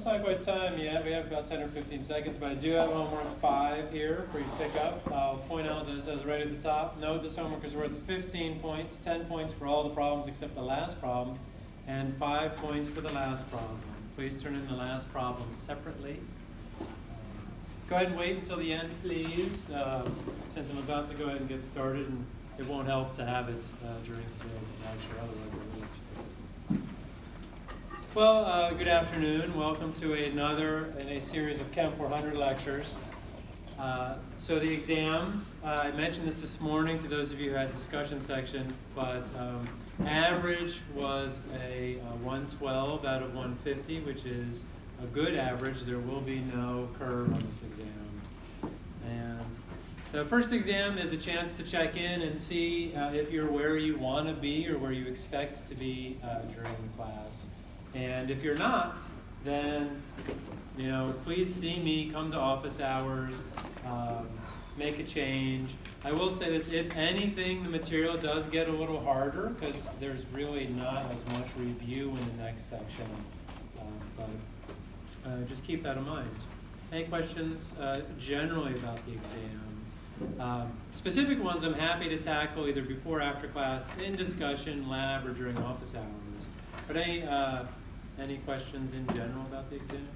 it's not quite time yet. We have about 10 or 15 seconds, but I do have homework 5 here for you to pick up. I'll point out that it says right at the top, note this homework is worth 15 points, 10 points for all the problems except the last problem, and 5 points for the last problem. Please turn in the last problem separately. Go ahead and wait until the end, please, since I'm about to go ahead and get started, and it won't help to have it during today's lecture, otherwise I will let you. Well, good afternoon. Welcome to another in a series of Chem 400 lectures. So the exams, I mentioned this morning to those of you who had discussion section, but average was a 112 out of 150, which is a good average. There will be no curve on this exam. And the first exam is a chance to check in and see if you're where you want to be or where you expect to be during class. And if you're not, then, please see me, come to office hours, make a change. I will say this, if anything, the material does get a little harder because there's really not as much review in the next section. But just keep that in mind. Any questions generally about the exam? Specific ones I'm happy to tackle either before or after class, in discussion, lab, or during office hours. But any questions in general about the exam?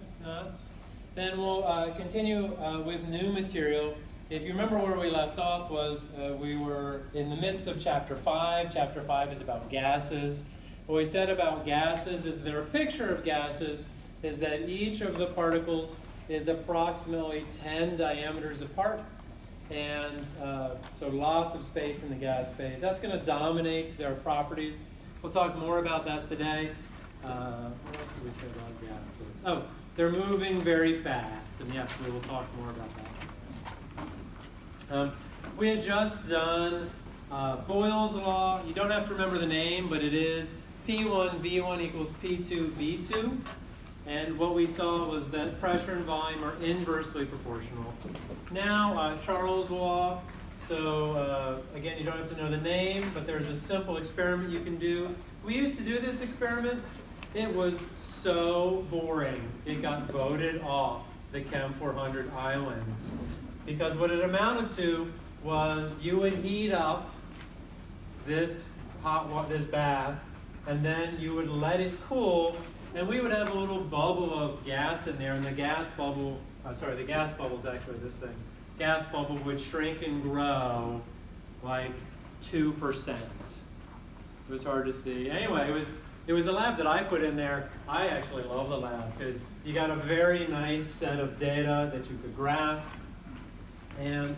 If not, then we'll continue with new material. If you remember where we left off was we were in the midst of Chapter 5. Chapter 5 is about gases. What we said about gases is their picture of gases is that each of the particles is approximately 10 diameters apart. And so lots of space in the gas phase. That's going to dominate their properties. We'll talk more about that today. What else did we say about gases? Oh, they're moving very fast. And yes, we will talk more about that. We had just done Boyle's law. You don't have to remember the name, but it is P1 V1 equals P2 V2. And what we saw was that pressure and volume are inversely proportional. Now, Charles' law. So again, you don't have to know the name, but there's a simple experiment you can do. We used to do this experiment. It was so boring. It got voted off the Chem 400 islands. Because what it amounted to was you would heat up this this bath, and then you would let it cool, and we would have a little bubble of gas in there, and the gas bubble, the gas bubble is actually this thing. Gas bubble would shrink and grow like 2%. It was hard to see. Anyway, it was a lab that I put in there. I actually love the lab because you got a very nice set of data that you could graph. And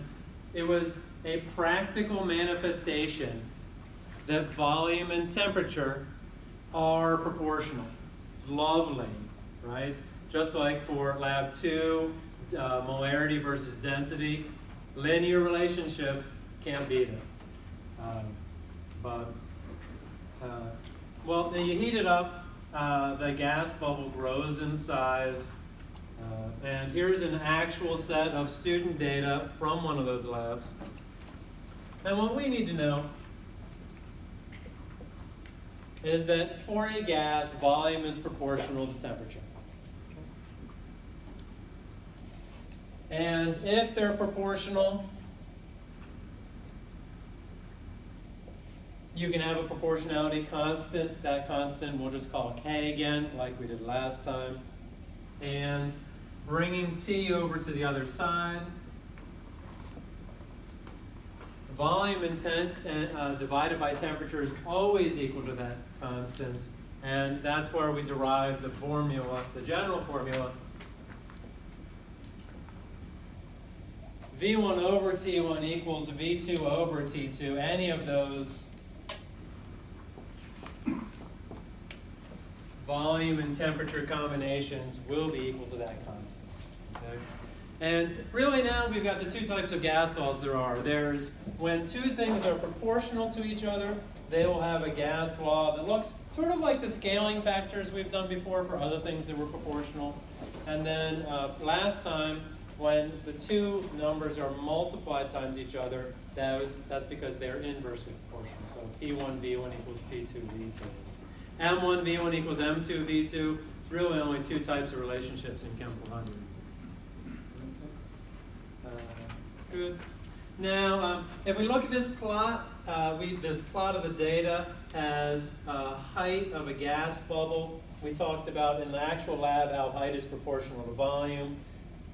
it was a practical manifestation that volume and temperature are proportional. It's lovely, right? Just like for lab 2, molarity versus density, linear relationship can't beat it. Well, then you heat it up, the gas bubble grows in size, and here's an actual set of student data from one of those labs. And what we need to know is that for a gas, volume is proportional to temperature. And if they're proportional, you can have a proportionality constant. That constant we'll just call K again, like we did last time. And bringing T over to the other side, volume divided by temperature is always equal to that constant. And that's where we derive the formula, the general formula. V1 over T1 equals V2 over T2. Any of those volume and temperature combinations will be equal to that constant. Okay? And really now we've got the two types of gas laws there are. There's when two things are proportional to each other, they will have a gas law that looks sort of like the scaling factors we've done before for other things that were proportional. And then last time, when the two numbers are multiplied times each other, that's because they're inversely proportional. So P1 V1 equals P2 V2. M1 V1 equals M2 V2. It's really only two types of relationships in Chem 400. Good. Now, if we look at this plot, the plot of the data has height of a gas bubble. We talked about in the actual lab how height is proportional to volume.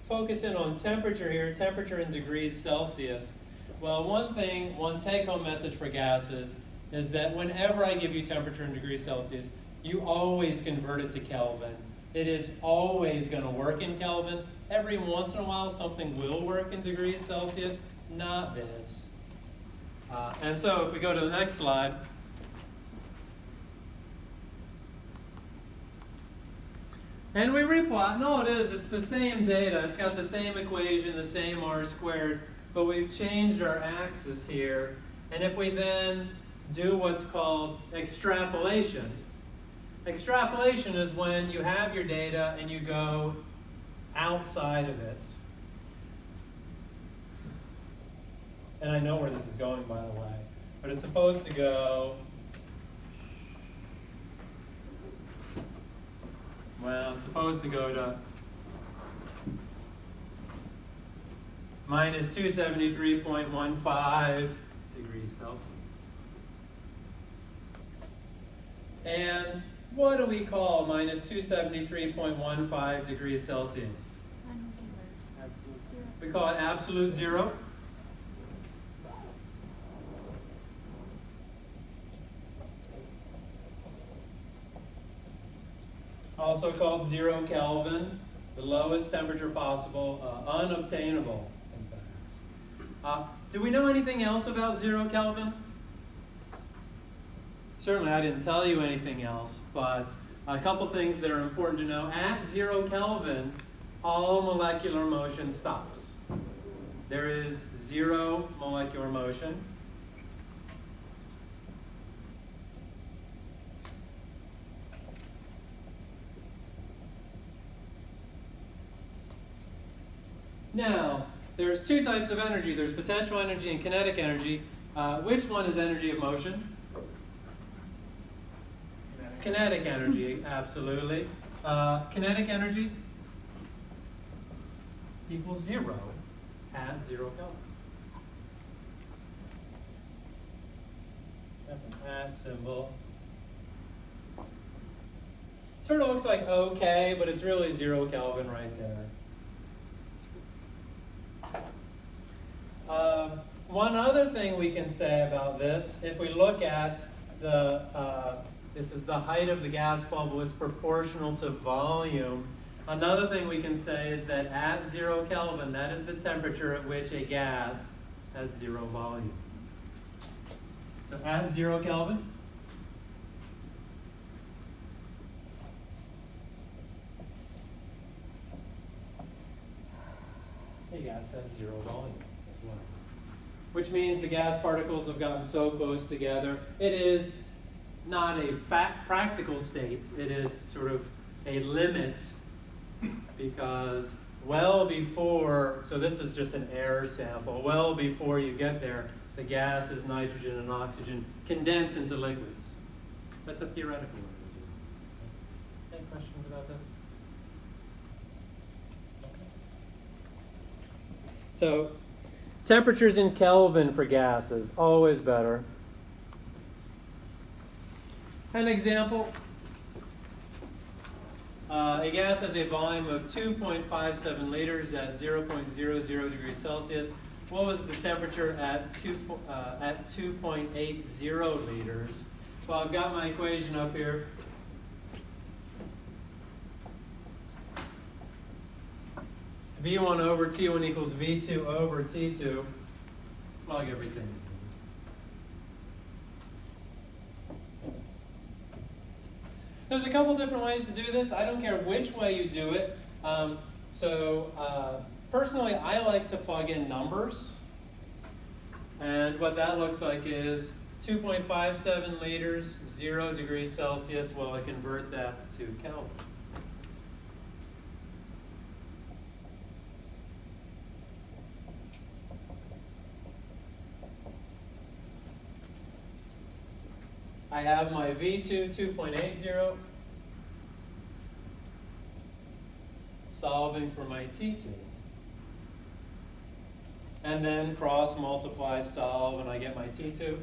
Focus in on temperature here, temperature in degrees Celsius. Well, one take-home message for gases is that whenever I give you temperature in degrees Celsius, you always convert it to Kelvin. It is always going to work in Kelvin. Every once in a while, something will work in degrees Celsius, not this. And so if we go to the next slide, and we replot, no, it's the same data. It's got the same equation, the same r squared, but we've changed our axis here. And if we then do what's called extrapolation, extrapolation is when you have your data and you go outside of it. And I know where this is going, by the way, but it's supposed to go, well, it's supposed to go to minus 273.15 degrees Celsius. And what do we call minus 273.15 degrees Celsius? We call it absolute zero. Also called 0 Kelvin, the lowest temperature possible, unobtainable, in fact. Do we know anything else about 0 Kelvin? Certainly I didn't tell you anything else, but a couple things that are important to know. At 0 Kelvin, all molecular motion stops. There is 0 molecular motion. Now, there's two types of energy. There's potential energy and kinetic energy. Which one is energy of motion? Kinetic energy, absolutely. Kinetic energy equals 0 at 0 Kelvin. That's an at symbol. Sort of looks like okay, but it's really 0 Kelvin right there. One other thing we can say about this, if we look at the, this is the height of the gas bubble, it's proportional to volume. Another thing we can say is that at 0 Kelvin, that is the temperature at which a gas has 0 volume. So at 0 Kelvin, a gas has 0 volume as well. Which means the gas particles have gotten so close together. It is not a practical state. It is sort of a limit because well before, so this is just an air sample, well before you get there, the gases, nitrogen and oxygen, condense into liquids. That's a theoretical organism. Any questions about this? So, temperatures in Kelvin for gases, always better. An example, a gas has a volume of 2.57 liters at 0.00 degrees Celsius. What was the temperature at 2.80 liters? Well, I've got my equation up here. V1 over T1 equals V2 over T2. Plug everything in. There's a couple different ways to do this. I don't care which way you do it. Personally, I like to plug in numbers. And what that looks like is 2.57 liters, 0 degrees Celsius. Well, I convert that to Kelvin. I have my V2 2.80, solving for my T2. And then cross multiply, solve, and I get my T2.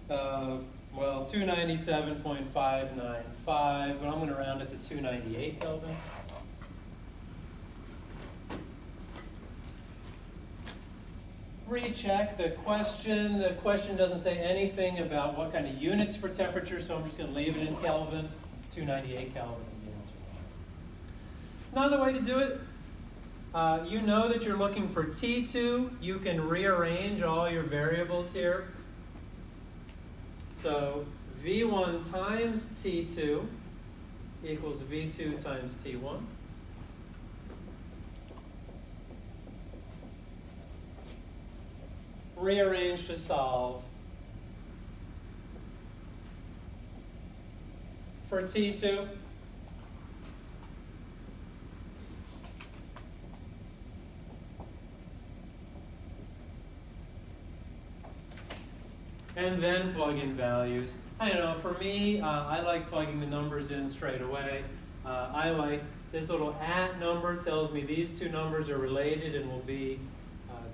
Well, 297.595, but I'm going to round it to 298 Kelvin. Recheck the question. The question doesn't say anything about what kind of units for temperature, so I'm just going to leave it in Kelvin. 298 Kelvin is the answer. Another way to do it, you know that you're looking for T2. You can rearrange all your variables here. So V1 times T2 equals V2 times T1. Rearrange to solve. For T2, and then plug in values. I don't know, for me, I like plugging the numbers in straight away. I like this little at number tells me these two numbers are related and will be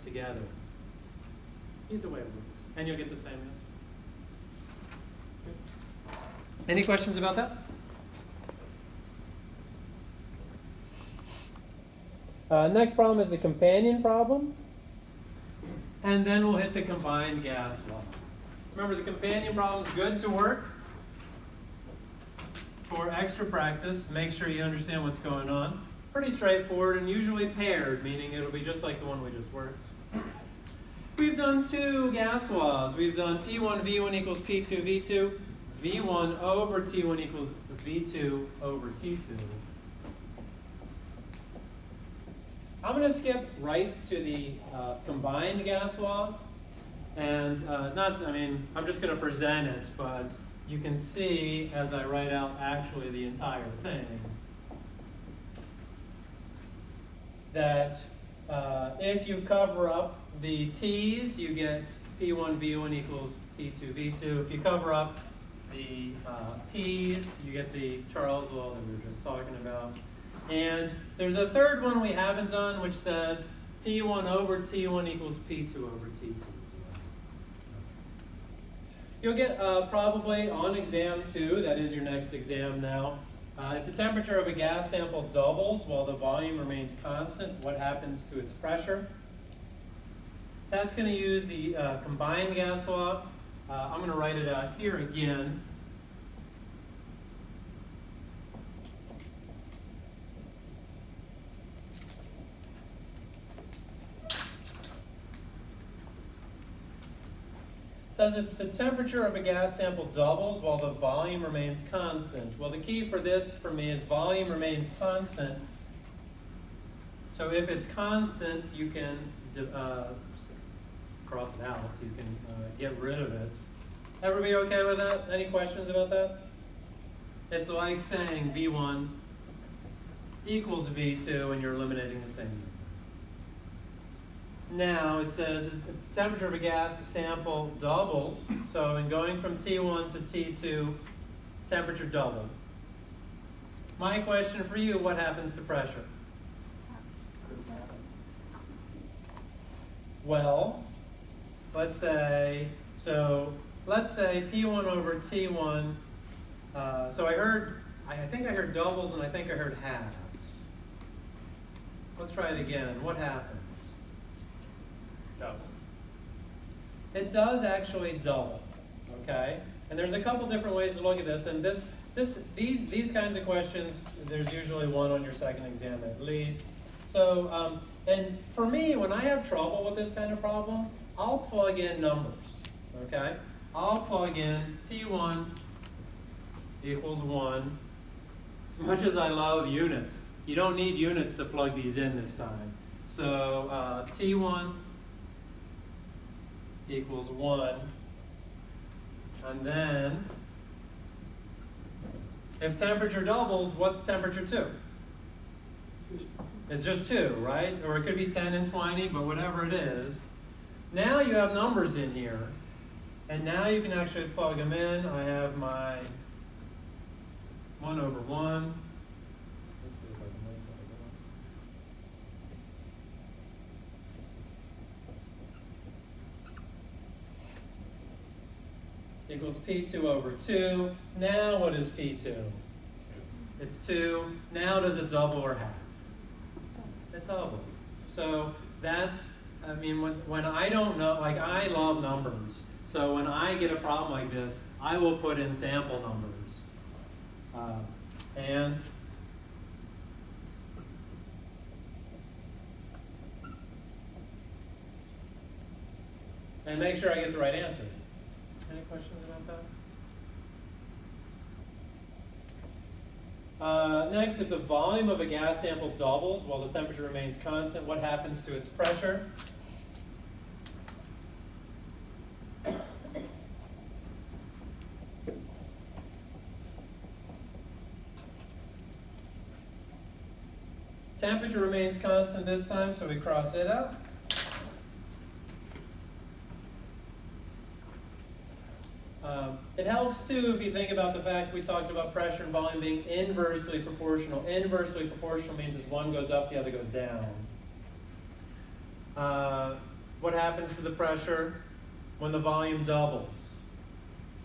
together. Either way it works, and you'll get the same answer. Any questions about that? Next problem is a companion problem, and then we'll hit the combined gas law. Remember, the companion problem is good to work. For extra practice, make sure you understand what's going on. Pretty straightforward and usually paired, meaning it'll be just like the one we just worked. We've done two gas laws. We've done P1 V1 equals P2 V2, V1 over T1 equals V2 over T2. I'm going to skip right to the combined gas law. And I'm just going to present it, but you can see as I write out actually the entire thing that if you cover up the T's, you get P1 V1 equals P2 V2. If you cover up the P's, you get the Charles law that we were just talking about. And there's a third one we haven't done, which says P1 over T1 equals P2 over T2. You'll get probably on exam 2, that is your next exam now, if the temperature of a gas sample doubles while the volume remains constant, what happens to its pressure? That's going to use the combined gas law. I'm going to write it out here again. Says if the temperature of a gas sample doubles while the volume remains constant. Well, the key for this for me is volume remains constant. So if it's constant, you can cross it out. You can get rid of it. Everybody okay with that? Any questions about that? It's like saying V1 equals V2 and you're eliminating the same number. Now it says if the temperature of a gas sample doubles, so in going from T1 to T2, temperature doubled. My question for you, what happens to pressure? Well, let's say P1 over T1, so I think I heard doubles and I think I heard halves. Let's try it again. What happens? Double. It does actually double, okay? And there's a couple different ways to look at this, and these kinds of questions, there's usually one on your second exam at least. So, and for me, when I have trouble with this kind of problem, I'll plug in numbers, okay? I'll plug in P1 equals 1. As much as I love units, you don't need units to plug these in this time. So T1 equals 1. And then, if temperature doubles, what's temperature 2? It's just 2, right? Or it could be 10 and 20, but whatever it is. Now you have numbers in here, and now you can actually plug them in. I have my 1 over 1. Let's see if I can make that equals P2 over 2. Now what is P2? It's 2. Now does it double or half? It doubles. So that's, I mean, when I don't know, like I love numbers. So when I get a problem like this, I will put in sample numbers. And make sure I get the right answer. Any questions about that? Next, if the volume of a gas sample doubles while the temperature remains constant, what happens to its pressure? Temperature remains constant this time, so we cross it out. It helps too if you think about the fact we talked about pressure and volume being inversely proportional. Inversely proportional means as one goes up, the other goes down. What happens to the pressure when the volume doubles?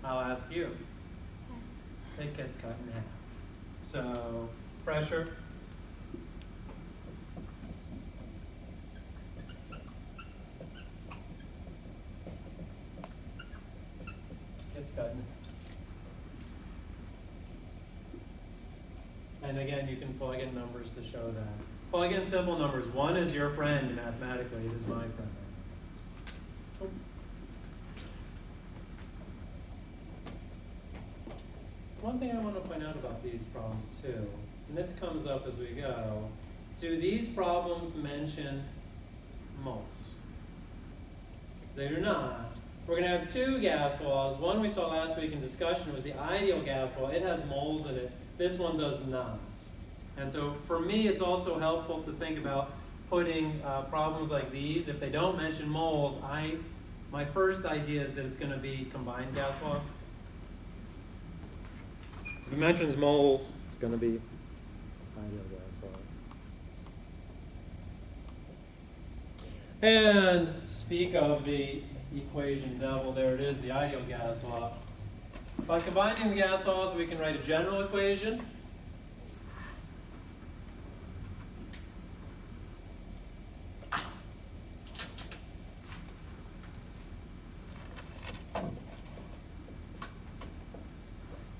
I'll ask you. It gets cut in half. So pressure gets cut in half. And again, you can plug in numbers to show that. Plug in simple numbers. 1 is your friend mathematically. It is my friend. One thing I want to point out about these problems too, and this comes up as we go, do these problems mention moles? They do not. We're going to have 2 gas laws. One we saw last week in discussion was the ideal gas law. It has moles in it. This one does not. And so for me, it's also helpful to think about putting problems like these. If they don't mention moles, my first idea is that it's going to be combined gas law. If it mentions moles, it's going to be ideal gas law. And speak of the equation devil, there it is, the ideal gas law. By combining the gas laws, we can write a general equation.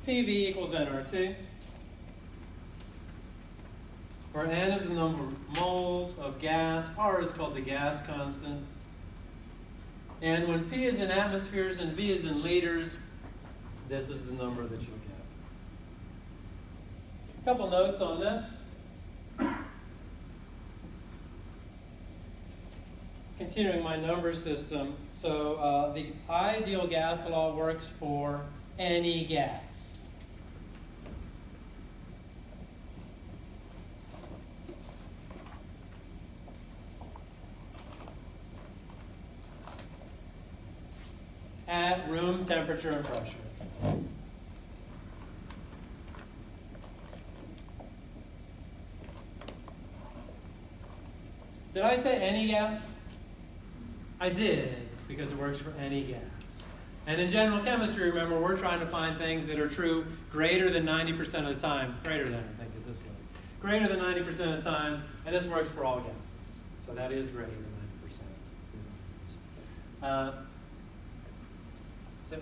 PV equals nRT, where N is the number of moles of gas, R is called the gas constant. And when P is in atmospheres and V is in liters, this is the number that you'll get. A couple notes on this. Continuing my number system, so the ideal gas law works for any gas. At room temperature and pressure. Did I say any gas? I did, because it works for any gas. And in general chemistry, remember, we're trying to find things that are true greater than 90% of the time. Greater than, I think, is this one. Greater than 90% of the time, and this works for all gases. So that is greater than 90%. 6.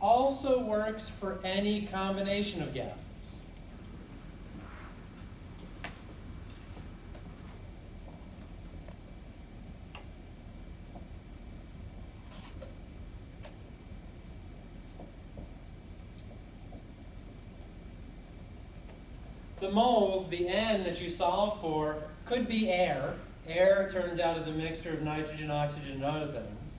Also works for any combination of gases. The moles, the N that you solve for, could be air. Air, it turns out, is a mixture of nitrogen, oxygen, and other things.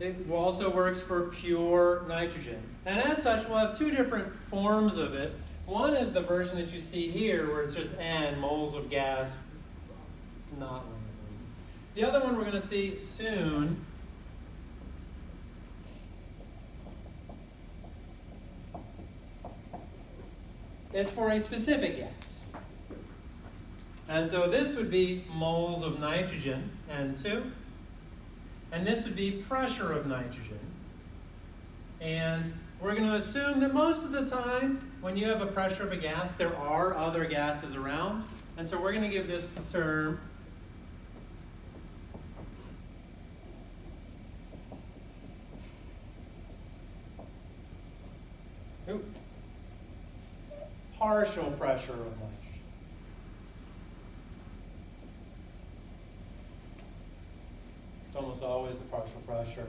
It also works for pure nitrogen. And as such, we'll have 2 different forms of it. One is the version that you see here, where it's just N, moles of gas, not one of them. The other one we're going to see soon is for a specific gas. And so this would be moles of nitrogen, N2. And this would be pressure of nitrogen. And we're going to assume that most of the time, when you have a pressure of a gas, there are other gases around. And so we're going to give this the term partial pressure of nitrogen. It's almost always the partial pressure,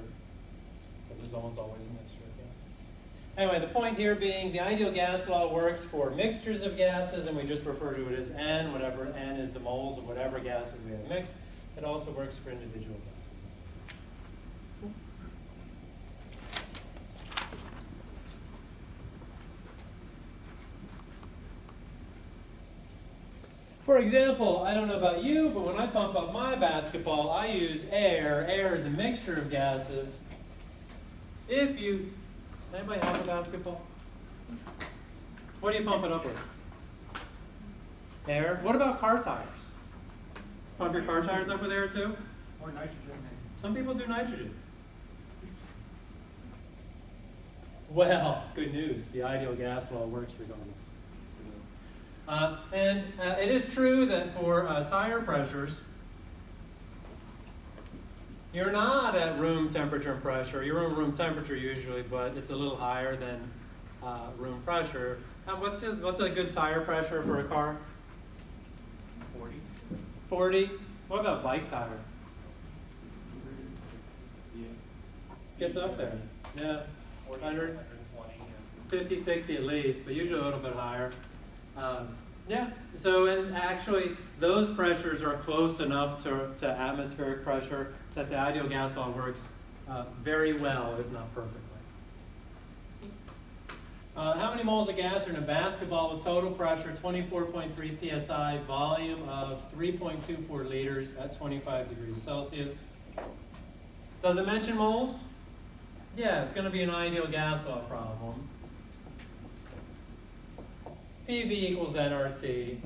because there's almost always a mixture of gases. Anyway, the point here being the ideal gas law works for mixtures of gases, and we just refer to it as N, whatever N is the moles of whatever gases we have mixed. It also works for individual gases. For example, I don't know about you, but when I pump up my basketball, I use air. Air is a mixture of gases. Anybody have a basketball? What do you pump it up with? Air. What about car tires? Pump your car tires up with air too? Or nitrogen. Some people do nitrogen. Well, good news. The ideal gas law works regardless. It is true that for tire pressures, you're not at room temperature and pressure. You're at room temperature usually, but it's a little higher than room pressure. What's a good tire pressure for a car? 40. 40? What about bike tire? Yeah. Gets up there. Yeah. 40, 100? 120, yeah. 50, 60 at least, but usually a little bit higher. Yeah, so and actually those pressures are close enough to atmospheric pressure that the ideal gas law works very well, if not perfectly. How many moles of gas are in a basketball with total pressure 24.3 psi, volume of 3.24 liters at 25 degrees Celsius? Does it mention moles? Yeah, it's going to be an ideal gas law problem. PV equals nRT.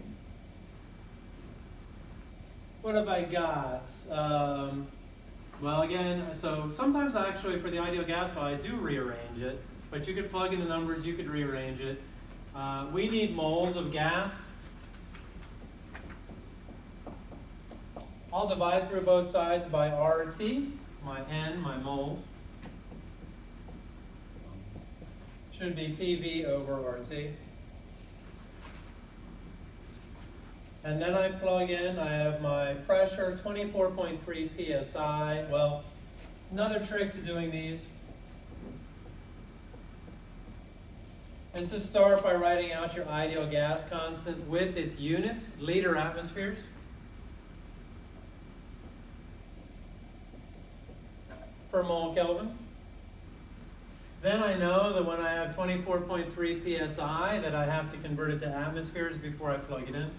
What have I got? Well, again, so sometimes actually for the ideal gas law, I do rearrange it, but you could plug in the numbers, you could rearrange it. We need moles of gas. I'll divide through both sides by RT, my N, my moles. Should be PV over RT. And then I plug in, I have my pressure, 24.3 psi. Well, another trick to doing these is to start by writing out your ideal gas constant with its units, liter atmospheres. Per mole Kelvin. Then I know that when I have 24.3 psi that I have to convert it to atmospheres before I plug it in.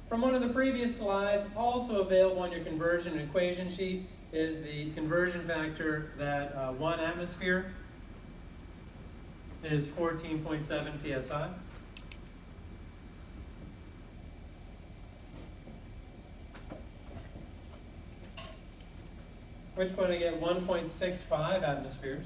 From one of the previous slides, also available on your conversion equation sheet is the conversion factor that 1 atmosphere is 14.7 psi. Which one I get 1.65 atmospheres.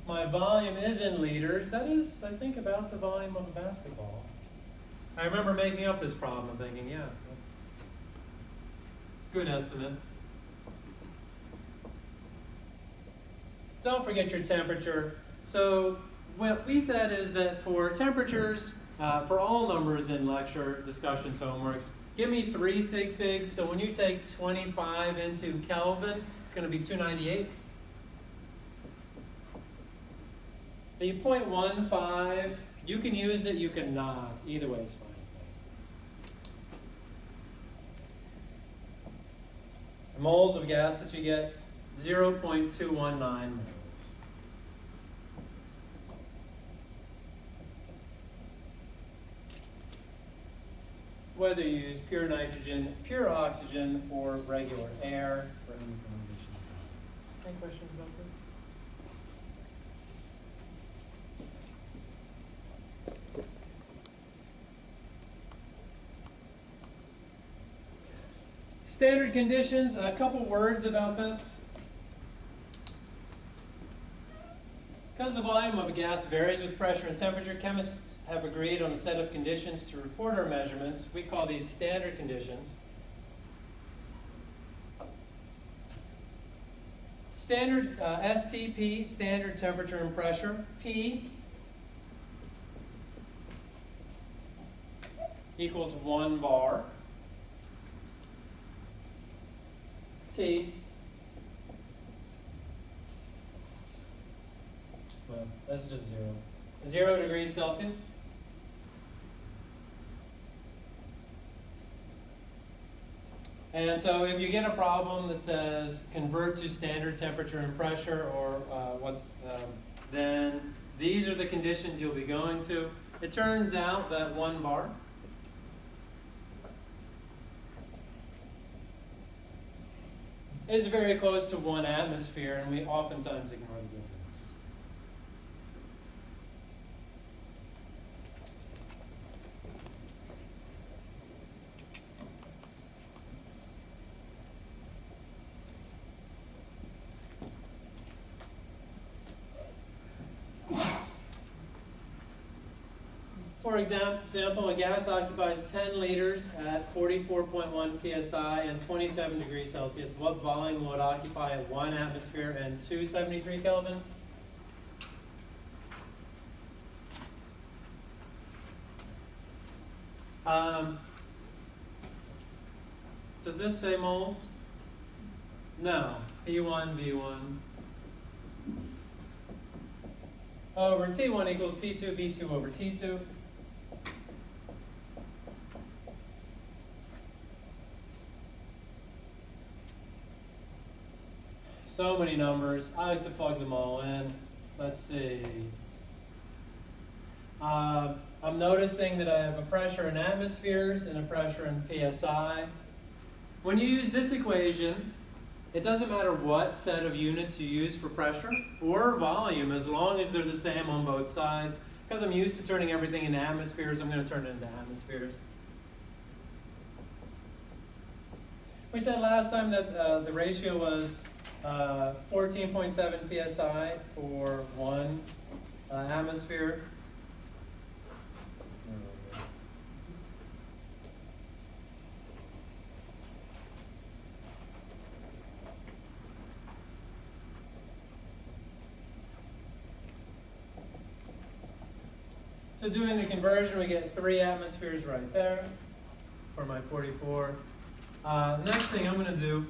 My volume is in liters. That is, I think, about the volume of a basketball. I remember making up this problem and thinking, yeah, that's a good estimate. Don't forget your temperature. So what we said is that for temperatures, for all numbers in lecture, discussions, homeworks, give me 3 sig figs. So when you take 25 into Kelvin, it's going to be 298. The 0.15, you can use it, you can not. Either way is fine. moles of gas that you get, 0.219 moles. Whether you use pure nitrogen, pure oxygen, or regular air for any condition. Any questions about this? Standard conditions, a couple words about this. Because the volume of a gas varies with pressure and temperature, chemists have agreed on a set of conditions to report our measurements. We call these standard conditions. Standard STP, standard temperature and pressure. P equals 1 bar. T, well, that's just 0. 0 degrees Celsius. And so if you get a problem that says convert to standard temperature and pressure, or then these are the conditions you'll be going to. It turns out that 1 bar is very close to 1 atmosphere, and we oftentimes ignore the difference. For example, a gas occupies 10 liters at 44.1 psi and 27 degrees Celsius. What volume will it occupy at 1 atmosphere and 273 Kelvin? Does this say moles? No. P1, V1. Over T1 equals P2, V2 over T2. So many numbers. I like to plug them all in. Let's see. I'm noticing that I have a pressure in atmospheres and a pressure in PSI. When you use this equation, it doesn't matter what set of units you use for pressure or volume, as long as they're the same on both sides. Because I'm used to turning everything into atmospheres, I'm going to turn it into atmospheres. We said last time that the ratio was 14.7 psi for 1 atmosphere. So doing the conversion, we get 3 atmospheres right there for my 44. Next thing I'm going to do,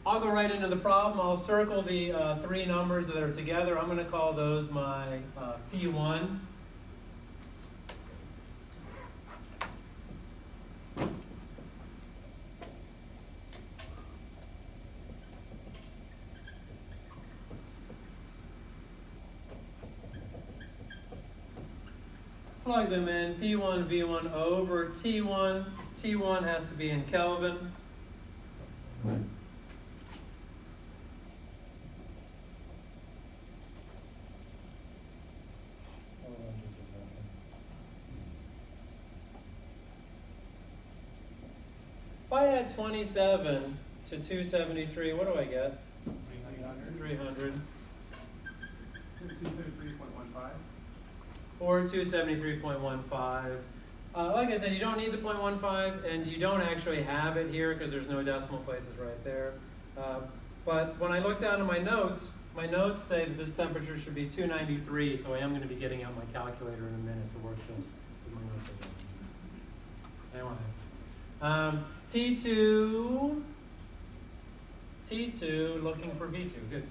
I'll go right into the problem. I'll circle the 3 numbers that are together. I'm going to call those my P1. Plug them in, P1, V1 over T1. T1 has to be in Kelvin. If I add 27 to 273, what do I get? 300. 233.15. Or 273.15. Like I said, you don't need the 0.15, and you don't actually have it here because there's no decimal places right there. But when I look down at my notes say that this temperature should be 293, so I am going to be getting out my calculator in a minute to work this, because my notes are wrong. Anyway, P2, T2, looking for V2, good.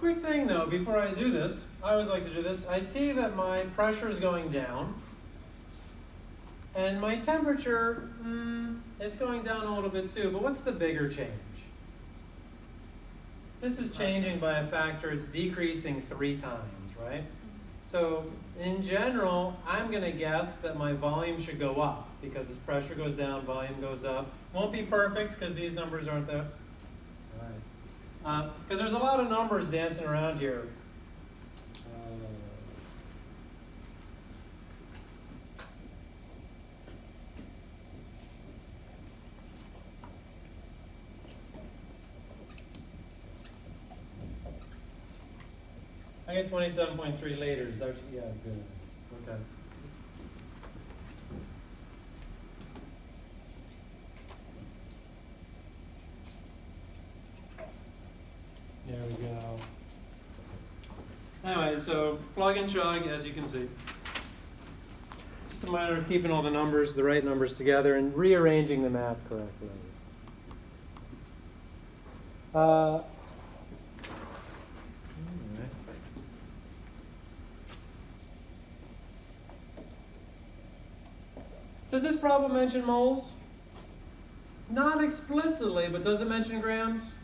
Quick thing though, before I do this, I always like to do this. I see that my pressure is going down, and my temperature, it's going down a little bit too, but what's the bigger change? This is changing by a factor, it's decreasing 3 times, right? So in general, I'm going to guess that my volume should go up, because as pressure goes down, volume goes up. Won't be perfect, because these numbers aren't there. Because there's a lot of numbers dancing around here. I get 27.3 liters. That's, yeah, good. Okay. There we go. Anyway, so plug and chug, as you can see. Just a matter of keeping all the numbers, the right numbers together, and rearranging the math correctly. Does this problem mention moles? Not explicitly, but does it mention grams?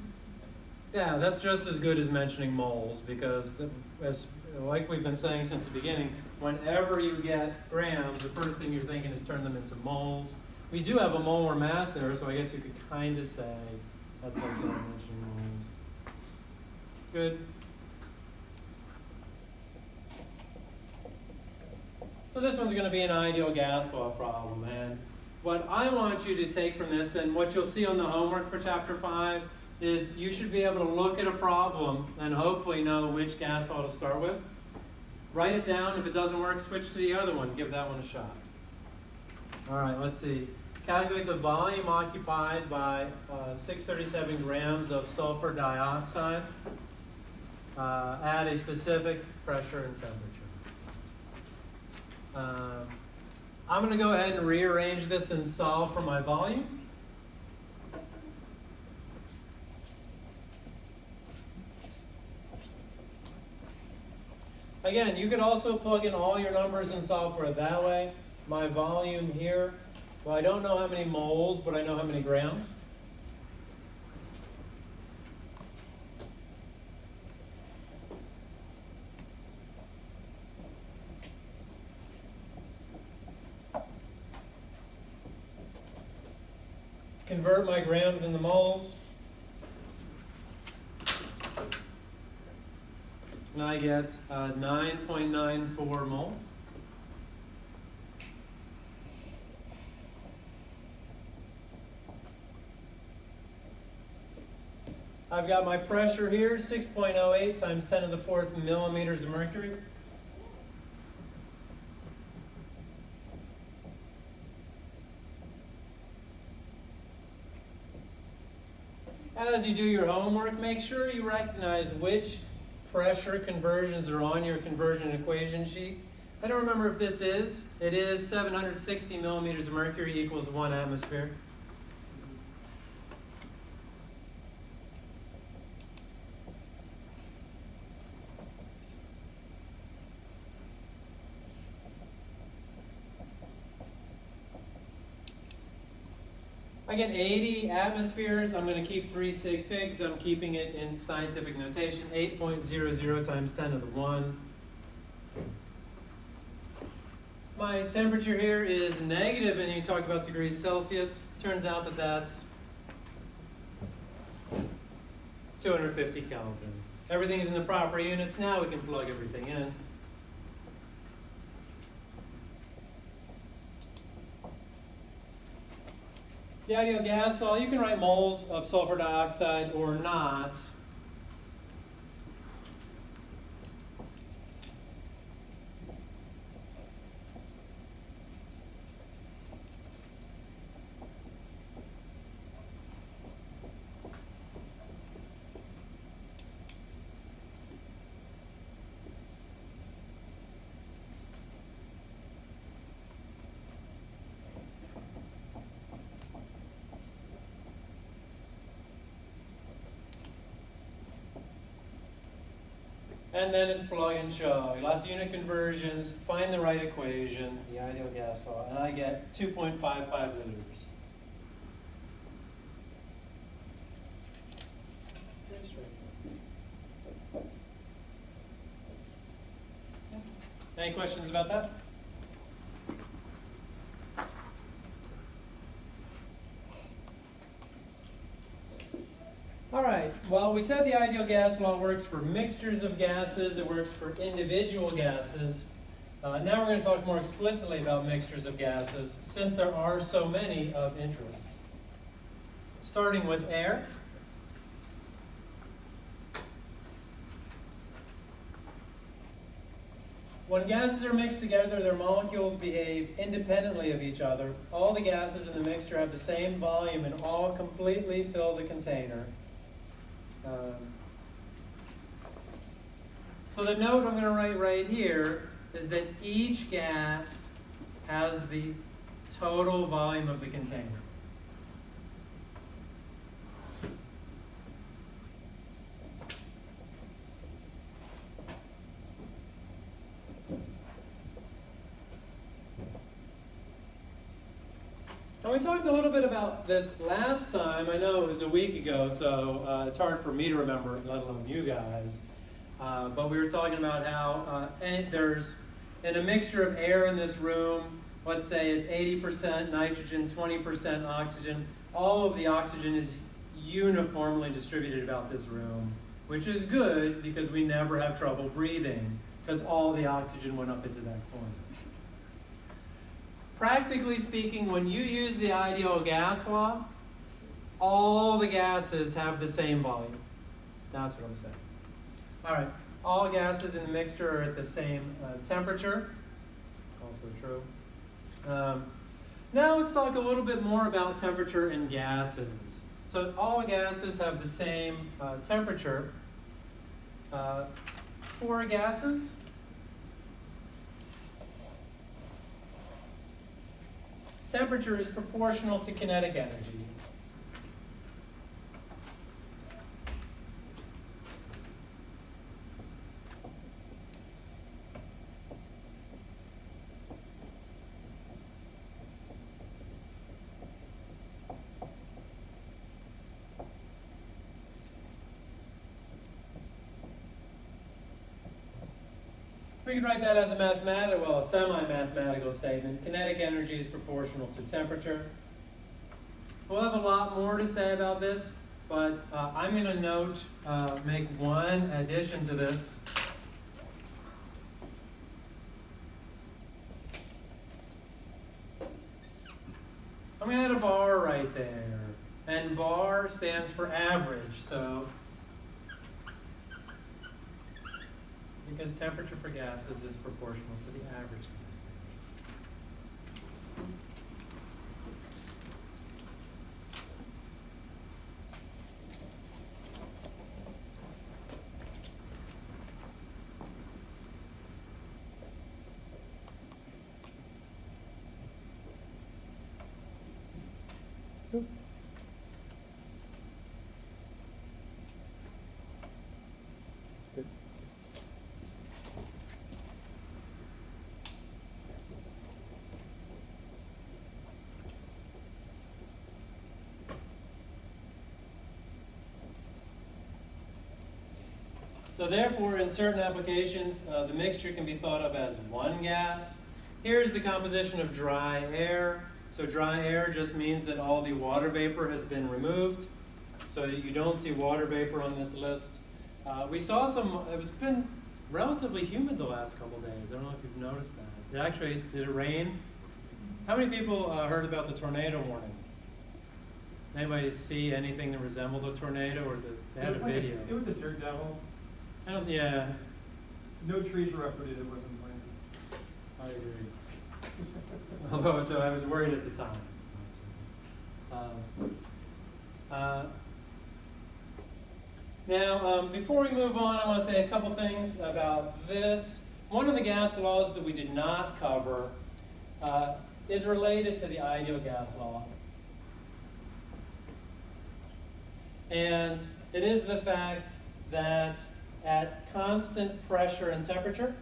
Yeah, that's just as good as mentioning moles, because like we've been saying since the beginning, whenever you get grams, the first thing you're thinking is turn them into moles. We do have a molar mass there, so I guess you could kind of say that's like mentioning moles. Good. So this one's going to be an ideal gas law problem, and what I want you to take from this, and what you'll see on the homework for chapter 5, is you should be able to look at a problem and hopefully know which gas law to start with. Write it down. If it doesn't work, switch to the other one. Give that one a shot. All right, let's see. Calculate the volume occupied by 637 grams of sulfur dioxide at a specific pressure and temperature. I'm going to go ahead and rearrange this and solve for my volume. Again, you could also plug in all your numbers and solve for it that way. My volume here, well, I don't know how many moles, but I know how many grams. Convert my grams into moles. And I get 9.94 moles. I've got my pressure here, 6.08 times 10 to the 4th millimeters of mercury. As you do your homework, make sure you recognize which pressure conversions are on your conversion equation sheet. I don't remember if this is. It is 760 millimeters of mercury equals 1 atmosphere. I get 80 atmospheres. I'm going to keep 3 sig figs. I'm keeping it in scientific notation. 8.00 times 10 to the 1. My temperature here is negative, and you talk about degrees Celsius. Turns out that that's 250 Kelvin. Everything's in the proper units. Now we can plug everything in. The ideal gas law, you can write moles of sulfur dioxide or not. And then it's plug and chug. Lots of unit conversions, find the right equation, the ideal gas law, and I get 2.55 liters. Pretty straightforward. Any questions about that? All right, well, we said the ideal gas law works for mixtures of gases. It works for individual gases. Now we're going to talk more explicitly about mixtures of gases, since there are so many of interest. Starting with air. When gases are mixed together, their molecules behave independently of each other. All the gases in the mixture have the same volume and all completely fill the container. So the note I'm going to write right here is that each gas has the total volume of the container. And we talked a little bit about this last time. I know it was a week ago, so it's hard for me to remember, let alone you guys. But we were talking about how there's, in a mixture of air in this room, let's say it's 80% nitrogen, 20% oxygen. All of the oxygen is uniformly distributed about this room, which is good because we never have trouble breathing because all the oxygen went up into that corner. Practically speaking, when you use the ideal gas law, all the gases have the same volume. That's what I'm saying. All right, all gases in the mixture are at the same temperature. Also true. Now let's talk a little bit more about temperature in gases. So all gases have the same temperature. For gases, temperature is proportional to kinetic energy. We can write that as a a semi-mathematical statement. Kinetic energy is proportional to temperature. We'll have a lot more to say about this, but I'm going to make one addition to this. I'm going to add a bar right there. And bar stands for average, so because temperature for gases is proportional to the average. So therefore, in certain applications, the mixture can be thought of as one gas. Here's the composition of dry air. So dry air just means that all the water vapor has been removed. So you don't see water vapor on this list. We saw it's been relatively humid the last couple days. I don't know if you've noticed that. Did it rain? How many people heard about the tornado warning? Anybody see anything that resembled a tornado, or they had a video? It was a dirt devil. Yeah. No trees were uprooted, it wasn't planted. I agree. Although I was worried at the time. Now, before we move on, I want to say a couple things about this. One of the gas laws that we did not cover is related to the ideal gas law. And it is the fact that at constant pressure and temperature.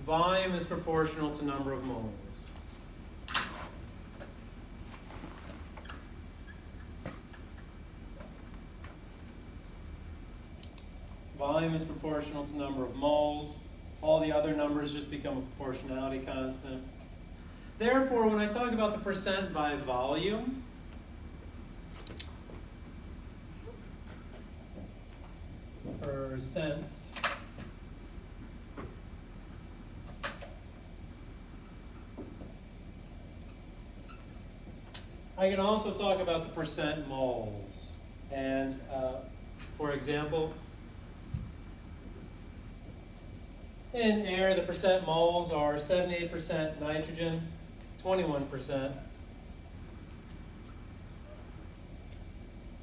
Volume is proportional to number of moles. Volume is proportional to number of moles. All the other numbers just become a proportionality constant. Therefore, when I talk about the percent by volume, percent I can also talk about the percent moles. And for example, in air, the percent moles are 78% nitrogen, 21%,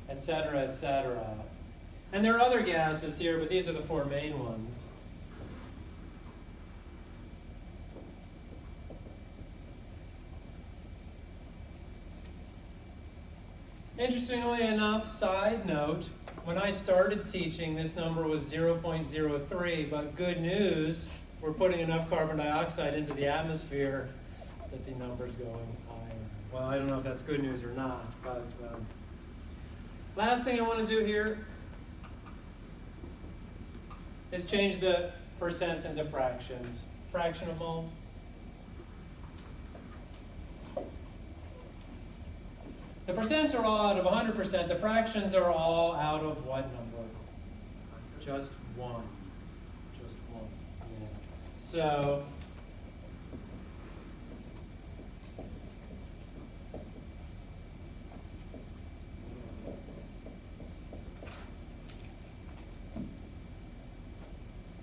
et cetera, et cetera. And there are other gases here, but these are the four main ones. Interestingly enough, side note, when I started teaching, this number was 0.03, but good news, we're putting enough carbon dioxide into the atmosphere that the number's going higher. Well, I don't know if that's good news or not, but last thing I want to do here is change the percents into fractions. Fraction of moles. The percents are all out of 100%. The fractions are all out of what number? Just one. Just one. Yeah. So,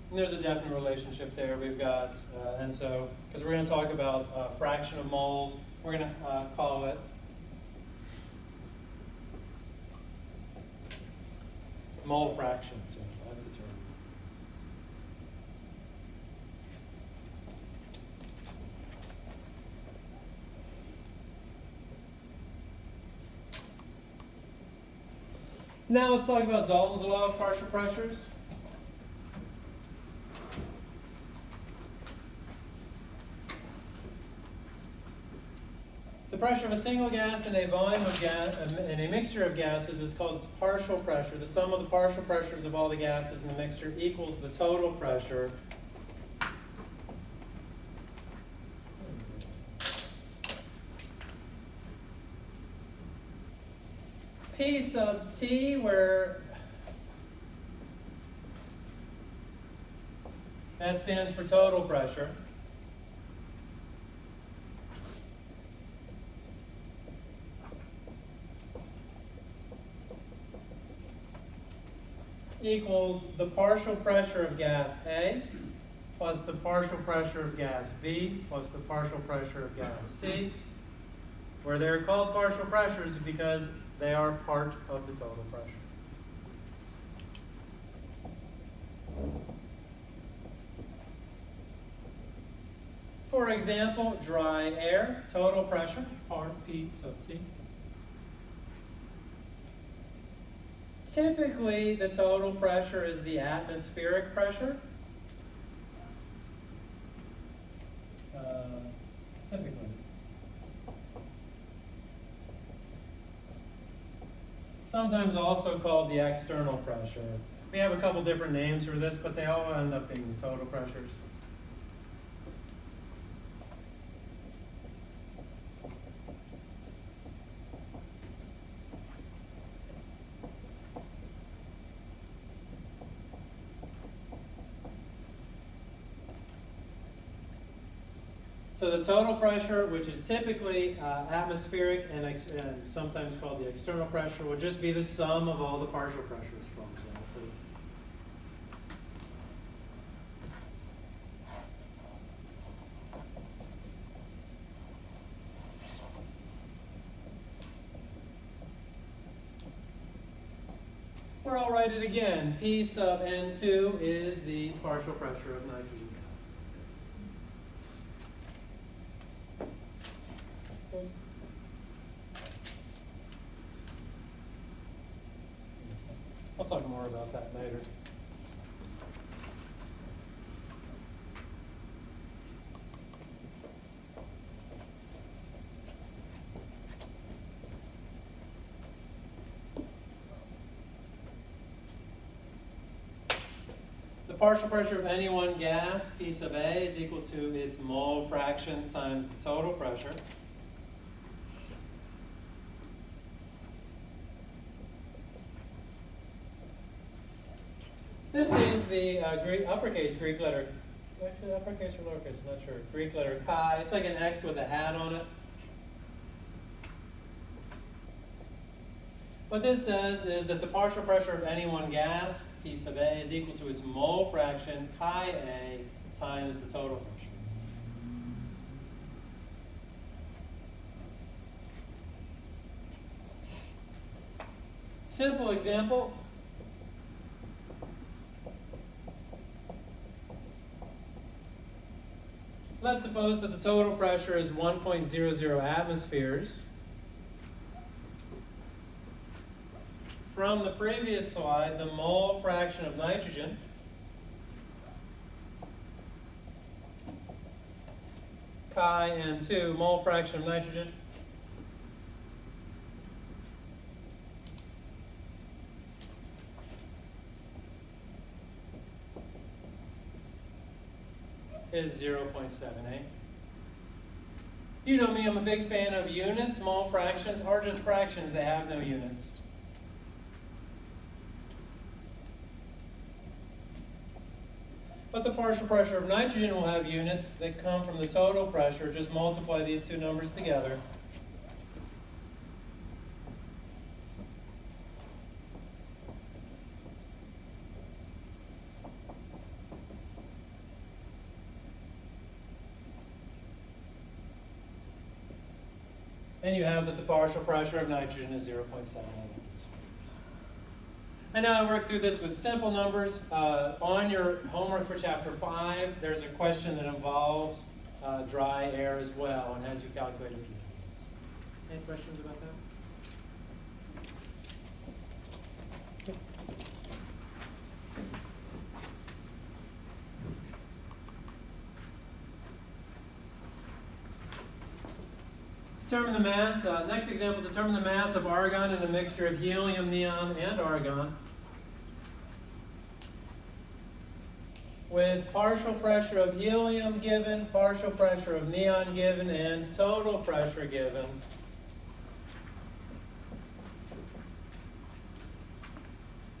and there's a definite relationship there. We've got, and so, because we're going to talk about fraction of moles, we're going to call it mole fraction, so that's the term. Now let's talk about Dalton's law of partial pressures. The pressure of a single gas in a volume of gas in a mixture of gases is called its partial pressure. The sum of the partial pressures of all the gases in the mixture equals the total pressure. P sub T, where that stands for total pressure. Equals the partial pressure of gas A plus the partial pressure of gas B plus the partial pressure of gas C, where they're called partial pressures because they are part of the total pressure. For example, dry air, total pressure, part P sub T. Typically, the total pressure is the atmospheric pressure. Typically. Sometimes also called the external pressure. We have a couple different names for this, but they all end up being the total pressures. So the total pressure, which is typically atmospheric and sometimes called the external pressure, will just be the sum of all the partial pressures from gases. Or I'll write it again. P sub N2 is the partial pressure of nitrogen gas. Okay. I'll talk more about that later. The partial pressure of any one gas, P sub A, is equal to its mole fraction times the total pressure. This is the uppercase Greek letter, actually uppercase or lowercase, I'm not sure, Greek letter chi. It's like an X with a hat on it. What this says is that the partial pressure of any one gas, P sub A, is equal to its mole fraction, chi A, times the total pressure. Simple example. Let's suppose that the total pressure is 1.00 atmospheres. From the previous slide, the mole fraction of nitrogen chi N2, mole fraction of nitrogen, is 0.78. You know me, I'm a big fan of units. Mole fractions are just fractions, they have no units. But the partial pressure of nitrogen will have units that come from the total pressure. Just multiply these two numbers together. And you have that the partial pressure of nitrogen is 0.78 atmospheres. And now I work through this with simple numbers. On your homework for chapter 5, there's a question that involves dry air as well and has you calculate a few things. Any questions about that? Determine the mass. Next example, determine the mass of argon in a mixture of helium, neon, and argon with partial pressure of helium given, partial pressure of neon given, and total pressure given.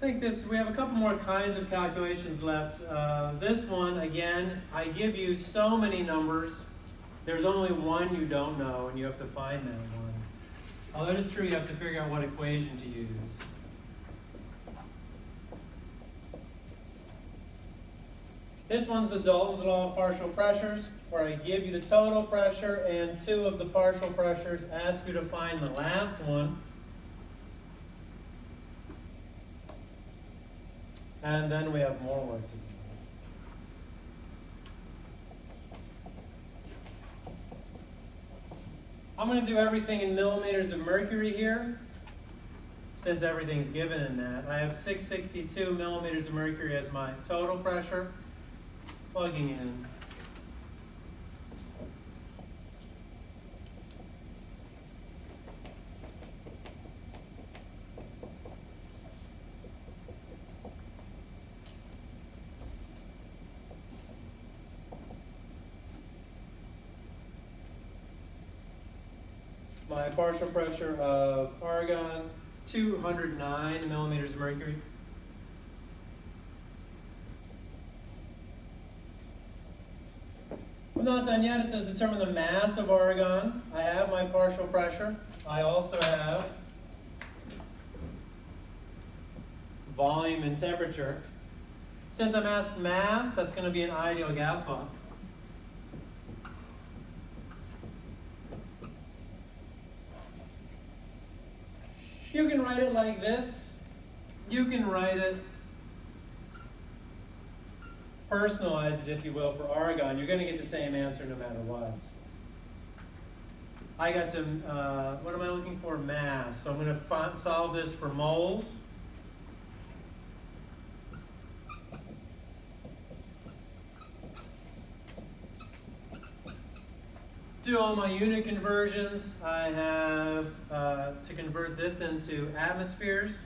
I think we have a couple more kinds of calculations left. This one, again, I give you so many numbers. There's only one you don't know, and you have to find that one. Although it is true, you have to figure out what equation to use. This one's the Dalton's law of partial pressures, where I give you the total pressure and two of the partial pressures, ask you to find the last one. And then we have more work to do. I'm going to do everything in millimeters of mercury here, since everything's given in that. I have 662 millimeters of mercury as my total pressure. Plugging in. My partial pressure of argon, 209 millimeters of mercury. I'm not done yet. It says determine the mass of argon. I have my partial pressure. I also have volume and temperature. Since I'm asked mass, that's going to be an ideal gas law. You can write it like this. you can write it, personalize it, if you will, for argon. You're going to get the same answer no matter what. I got some, what am I looking for? Mass. So I'm going to solve this for moles. Do all my unit conversions. I have to convert this into atmospheres.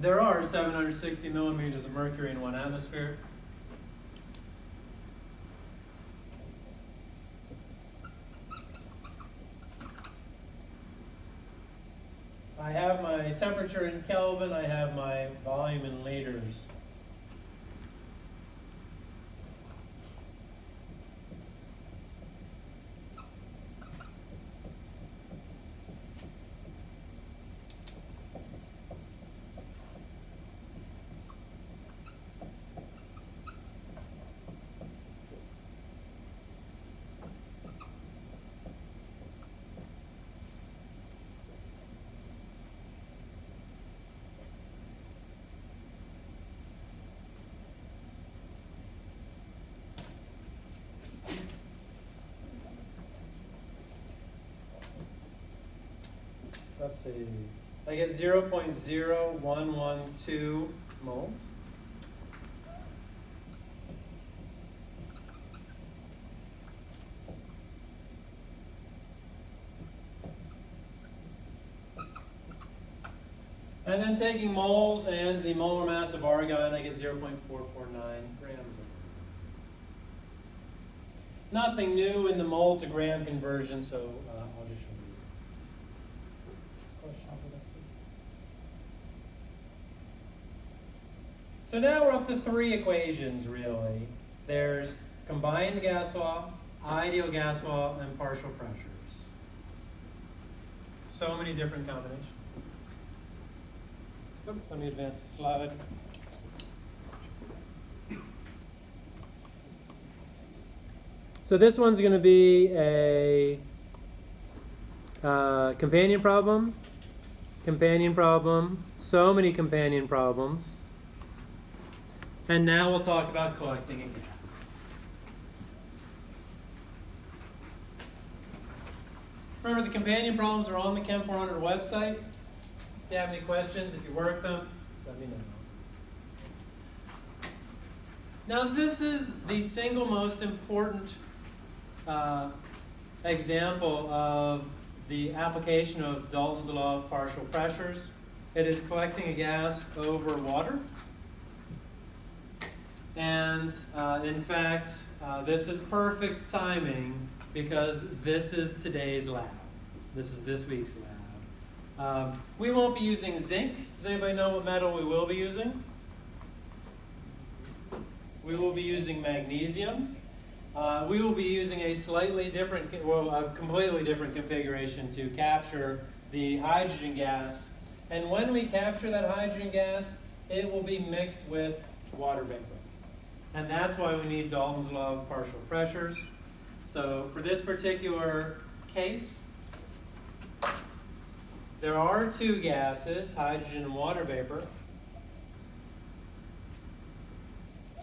There are 760 millimeters of mercury in 1 atmosphere. I have my temperature in Kelvin, I have my volume in liters. Let's see, I get 0.0112 moles. And then taking moles and the molar mass of argon, I get 0.449 grams. Nothing new in the mole to gram conversion, so I'll just show you these. Questions on that, please? So now we're up to 3 equations, really. There's combined gas law, ideal gas law, and partial pressures. So many different combinations. Oop, let me advance the slide. So this one's going to be a companion problem, so many companion problems. And now we'll talk about collecting a gas. Remember, the companion problems are on the Chem 400 website. If you have any questions, if you work them, let me know. Now this is the single most important example of the application of Dalton's law of partial pressures. It is collecting a gas over water. And in fact, this is perfect timing because this is today's lab. This is this week's lab. We won't be using zinc. Does anybody know what metal we will be using? We will be using magnesium. We will be using a slightly different, well, a completely different configuration to capture the hydrogen gas. And when we capture that hydrogen gas, it will be mixed with water vapor. And that's why we need Dalton's law of partial pressures. So for this particular case, there are 2 gases, hydrogen and water vapor.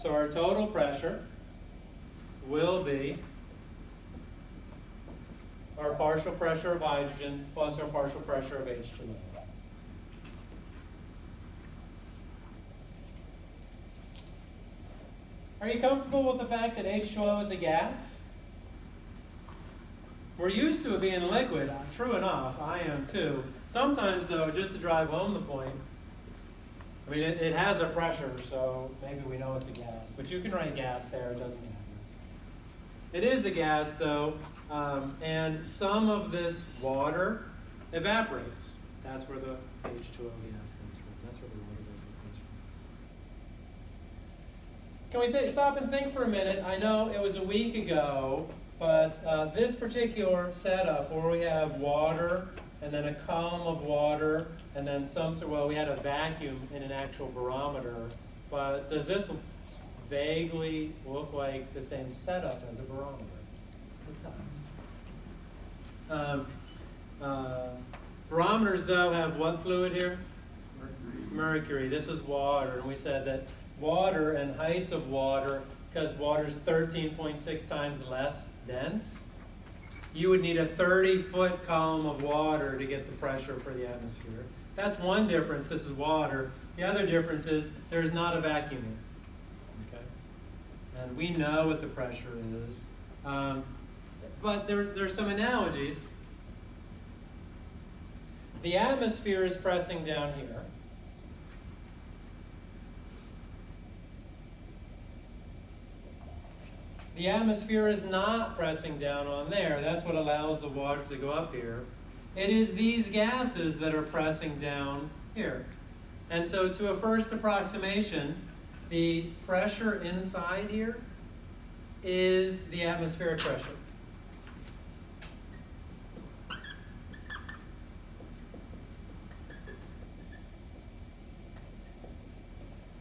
So our total pressure will be our partial pressure of hydrogen plus our partial pressure of H2O. Are you comfortable with the fact that H2O is a gas? We're used to it being liquid. True enough, I am too. Sometimes, though, just to drive home the point, I mean, it has a pressure, so maybe we know it's a gas. But you can write gas there, it doesn't matter. It is a gas, though, and some of this water evaporates. That's where the H2O gas comes from. That's where the water vapor comes from. Can we stop and think for a minute? I know it was a week ago, but this particular setup where we have water and then a column of water and then some sort, well, we had a vacuum in an actual barometer, but does this vaguely look like the same setup as a barometer. It does. Barometers, though, have what fluid here? Mercury. This is water, and we said that water and heights of water, because water is 13.6 times less dense, you would need a 30-foot column of water to get the pressure for the atmosphere. That's one difference. This is water. The other difference is there's not a vacuum here. Okay? And we know what the pressure is. But there's some analogies. The atmosphere is pressing down here. The atmosphere is not pressing down on there. That's what allows the water to go up here. It is these gases that are pressing down here. And so to a first approximation, the pressure inside here is the atmospheric pressure.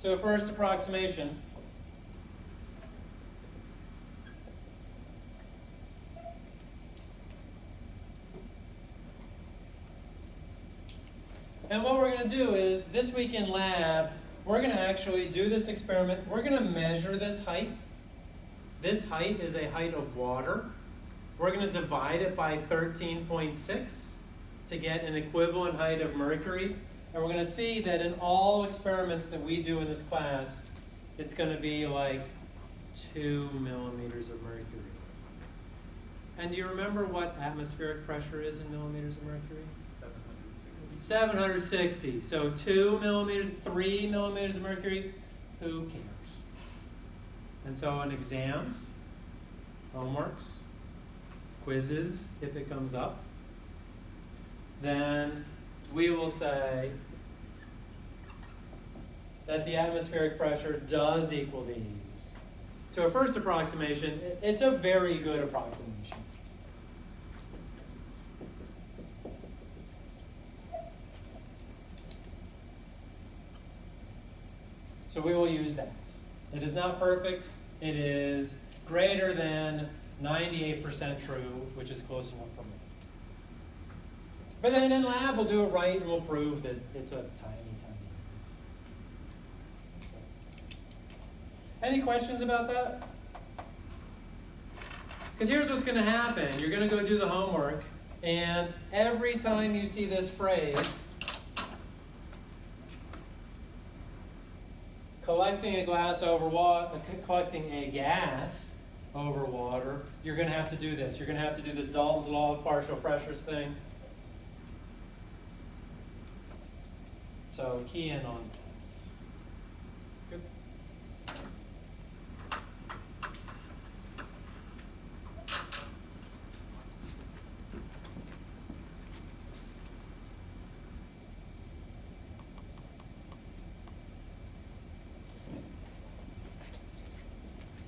To a first approximation, and what we're going to do is, this week in lab, we're going to actually do this experiment. We're going to measure this height. This height is a height of water. We're going to divide it by 13.6 to get an equivalent height of mercury. And we're going to see that in all experiments that we do in this class, it's going to be like 2 millimeters of mercury. And do you remember what atmospheric pressure is in millimeters of mercury? 760. So 2 millimeters, 3 millimeters of mercury, who cares? And so in exams, homeworks, quizzes, if it comes up, then we will say that the atmospheric pressure does equal these. To a first approximation, it's a very good approximation. So we will use that. It is not perfect. It is greater than 98% true, which is close enough for me. But then in lab, we'll do it right and we'll prove that it's a tiny, tiny increase. Any questions about that? Because here's what's going to happen. You're going to go do the homework, and every time you see this phrase, collecting a gas over water, you're going to have to do this. You're going to have to do this Dalton's law of partial pressures thing. So key in on that. Good.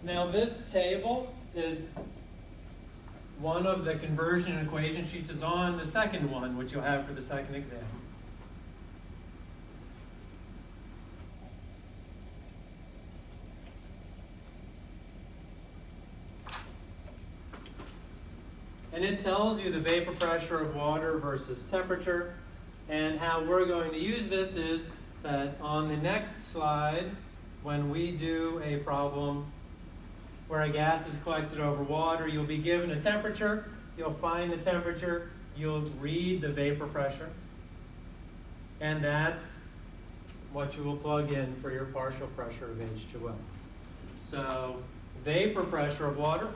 Now this table is one of the conversion equation sheets is on the second one, which you'll have for the second exam. And it tells you the vapor pressure of water versus temperature. And how we're going to use this is that on the next slide, when we do a problem where a gas is collected over water, you'll be given a temperature, you'll find the temperature, you'll read the vapor pressure, and that's what you will plug in for your partial pressure of H2O. So vapor pressure of water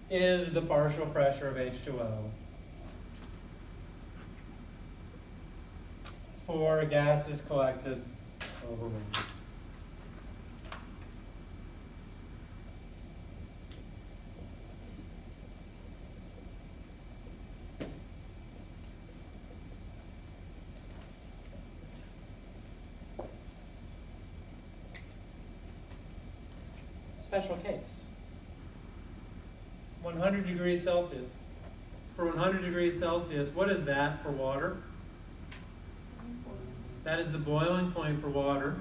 is the partial pressure of H2O for gases collected over water. Special case. 100 degrees Celsius, for 100 degrees Celsius. What is that for water? That is the boiling point for water.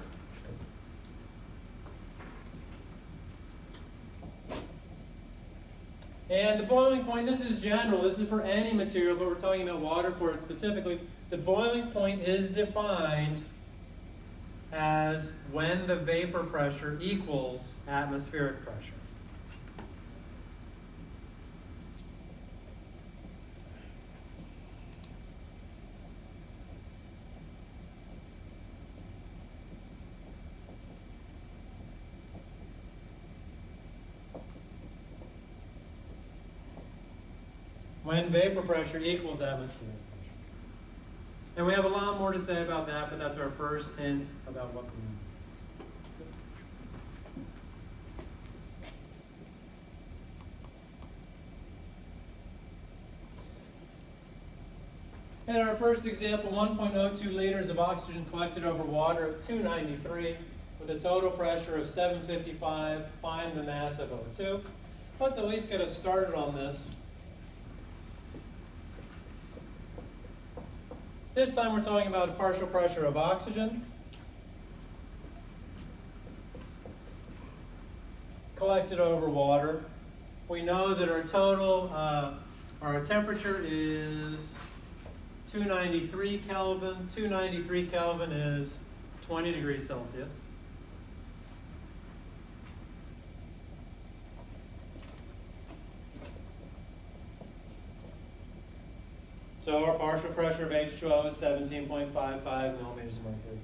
And the boiling point, this is general, this is for any material, but we're talking about water for it specifically. The boiling point is defined as when the vapor pressure equals atmospheric pressure. When vapor pressure equals atmospheric pressure. And we have a lot more to say about that, but that's our first hint about what we mean. In our first example, 1.02 liters of oxygen collected over water of 293 with a total pressure of 755. Find the mass of O2. Let's at least get us started on this. This time we're talking about a partial pressure of oxygen collected over water. We know that our total, our temperature is 293 Kelvin. 293 Kelvin is 20 degrees Celsius. So our partial pressure of H2O is 17.55 millimeters of mercury.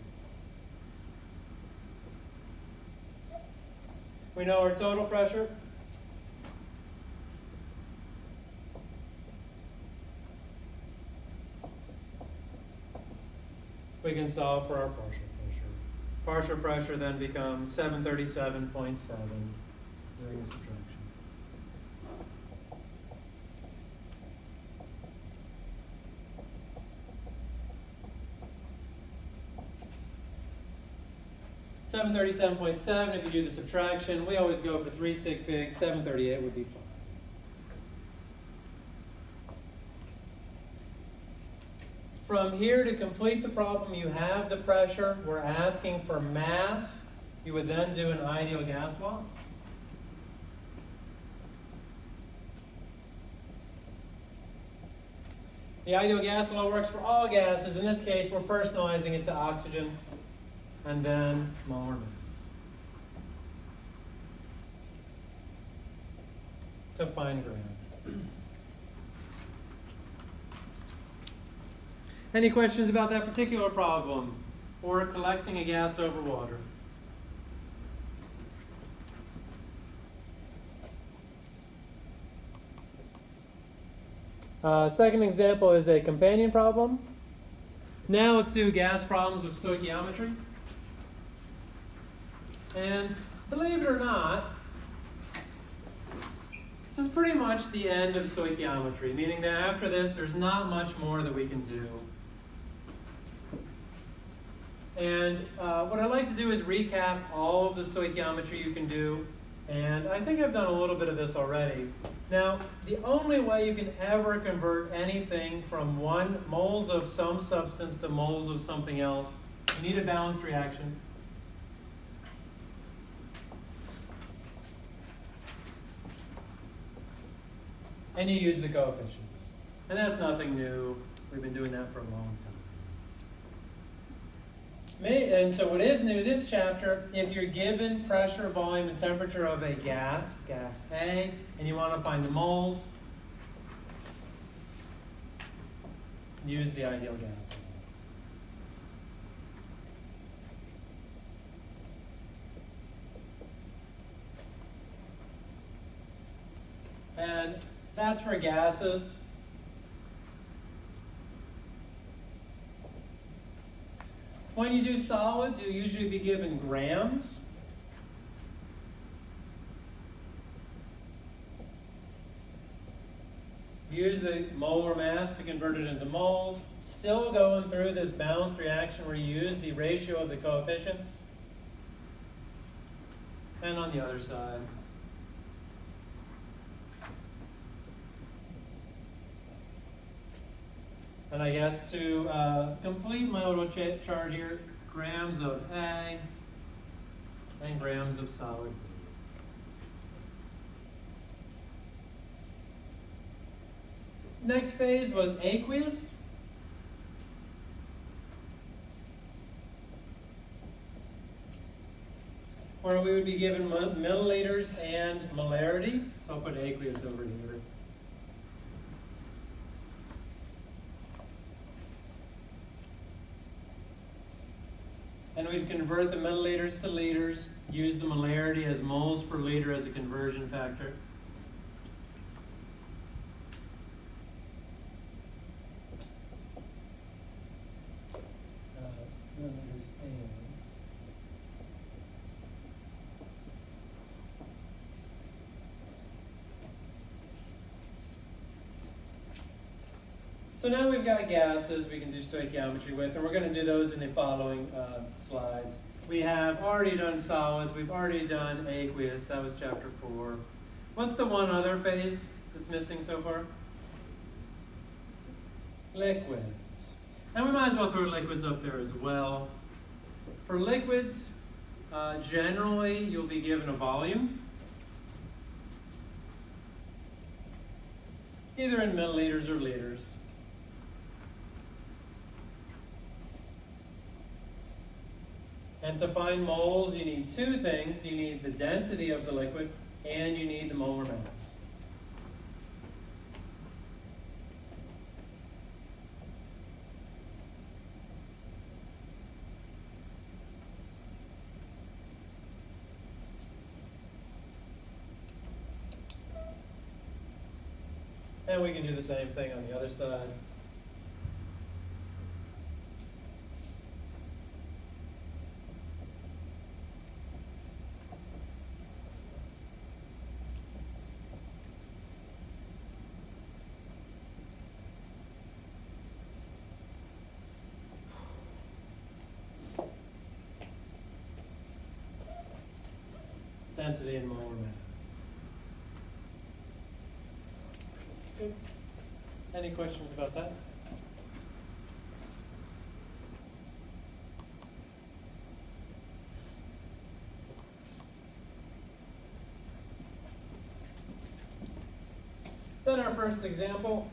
We know our total pressure. We can solve for our partial pressure. Partial pressure then becomes 737.7 during the subtraction. $737.7, if you do the subtraction, we always go for 3 sig figs, 738 would be fine. From here to complete the problem, you have the pressure. We're asking for mass. You would then do an ideal gas law. The ideal gas law works for all gases. In this case, we're personalizing it to oxygen. And then molar mass. To find grams. Any questions about that particular problem or collecting a gas over water? Second example is a companion problem. Now let's do gas problems with stoichiometry. And believe it or not, this is pretty much the end of stoichiometry, meaning that after this, there's not much more that we can do. And what I'd like to do is recap all of the stoichiometry you can do. And I think I've done a little bit of this already. Now, the only way you can ever convert anything from moles of some substance to moles of something else, you need a balanced reaction. And you use the coefficients. And that's nothing new. We've been doing that for a long time. And so what is new this chapter, if you're given pressure, volume, and temperature of a gas, gas A, and you want to find the moles, use the ideal gas. And that's for gases. When you do solids, you'll usually be given grams. Use the molar mass to convert it into moles. Still going through this balanced reaction where you use the ratio of the coefficients. And on the other side. And I guess to complete my little chart here, grams of A and grams of solid B. Next phase was aqueous. Where we would be given milliliters and molarity. So I'll put aqueous over here. And we'd convert the milliliters to liters, use the molarity as moles per liter as a conversion factor. Milliliters and so now we've got gases we can do stoichiometry with, and we're going to do those in the following slides. We have already done solids, we've already done aqueous, that was chapter 4. What's the one other phase that's missing so far? Liquids. And we might as well throw liquids up there as well. For liquids, generally you'll be given a volume, either in milliliters or liters. And to find moles, you need two things. You need the density of the liquid, and you need the molar mass. And we can do the same thing on the other side. Density and molar mass. Good. Any questions about that? Then our first example.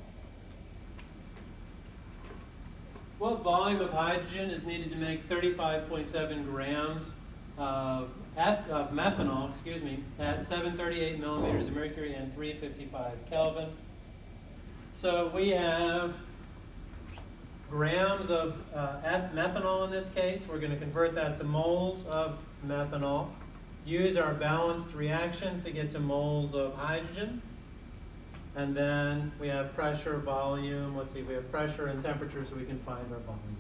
What volume of hydrogen is needed to make 35.7 grams of methanol, at 738 millimeters of mercury and 355 Kelvin? So we have grams of methanol in this case. We're going to convert that to moles of methanol. Use our balanced reaction to get to moles of hydrogen. And then we have pressure, volume. Let's see, we have pressure and temperature, so we can find our volume.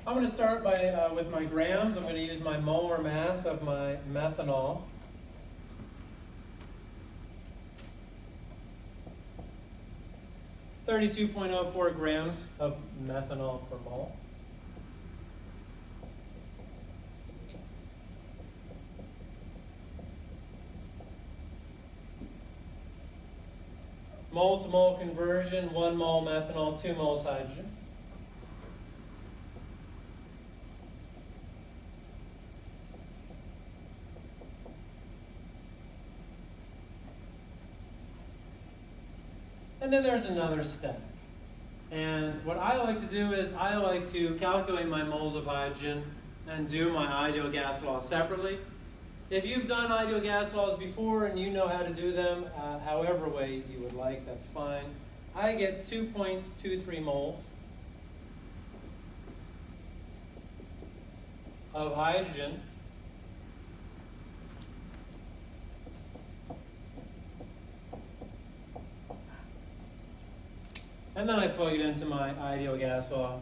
I'm going to start with my grams. I'm going to use my molar mass of my methanol. (32.04 grams of methanol per mole. Mole to mole conversion, 1 mole methanol, 2 moles hydrogen. And then there's another step. And what I like to do is I like to calculate my moles of hydrogen and do my ideal gas law separately. If you've done ideal gas laws before and you know how to do them, however way you would like, that's fine. I get 2.23 moles of hydrogen and then I plug it into my ideal gas law.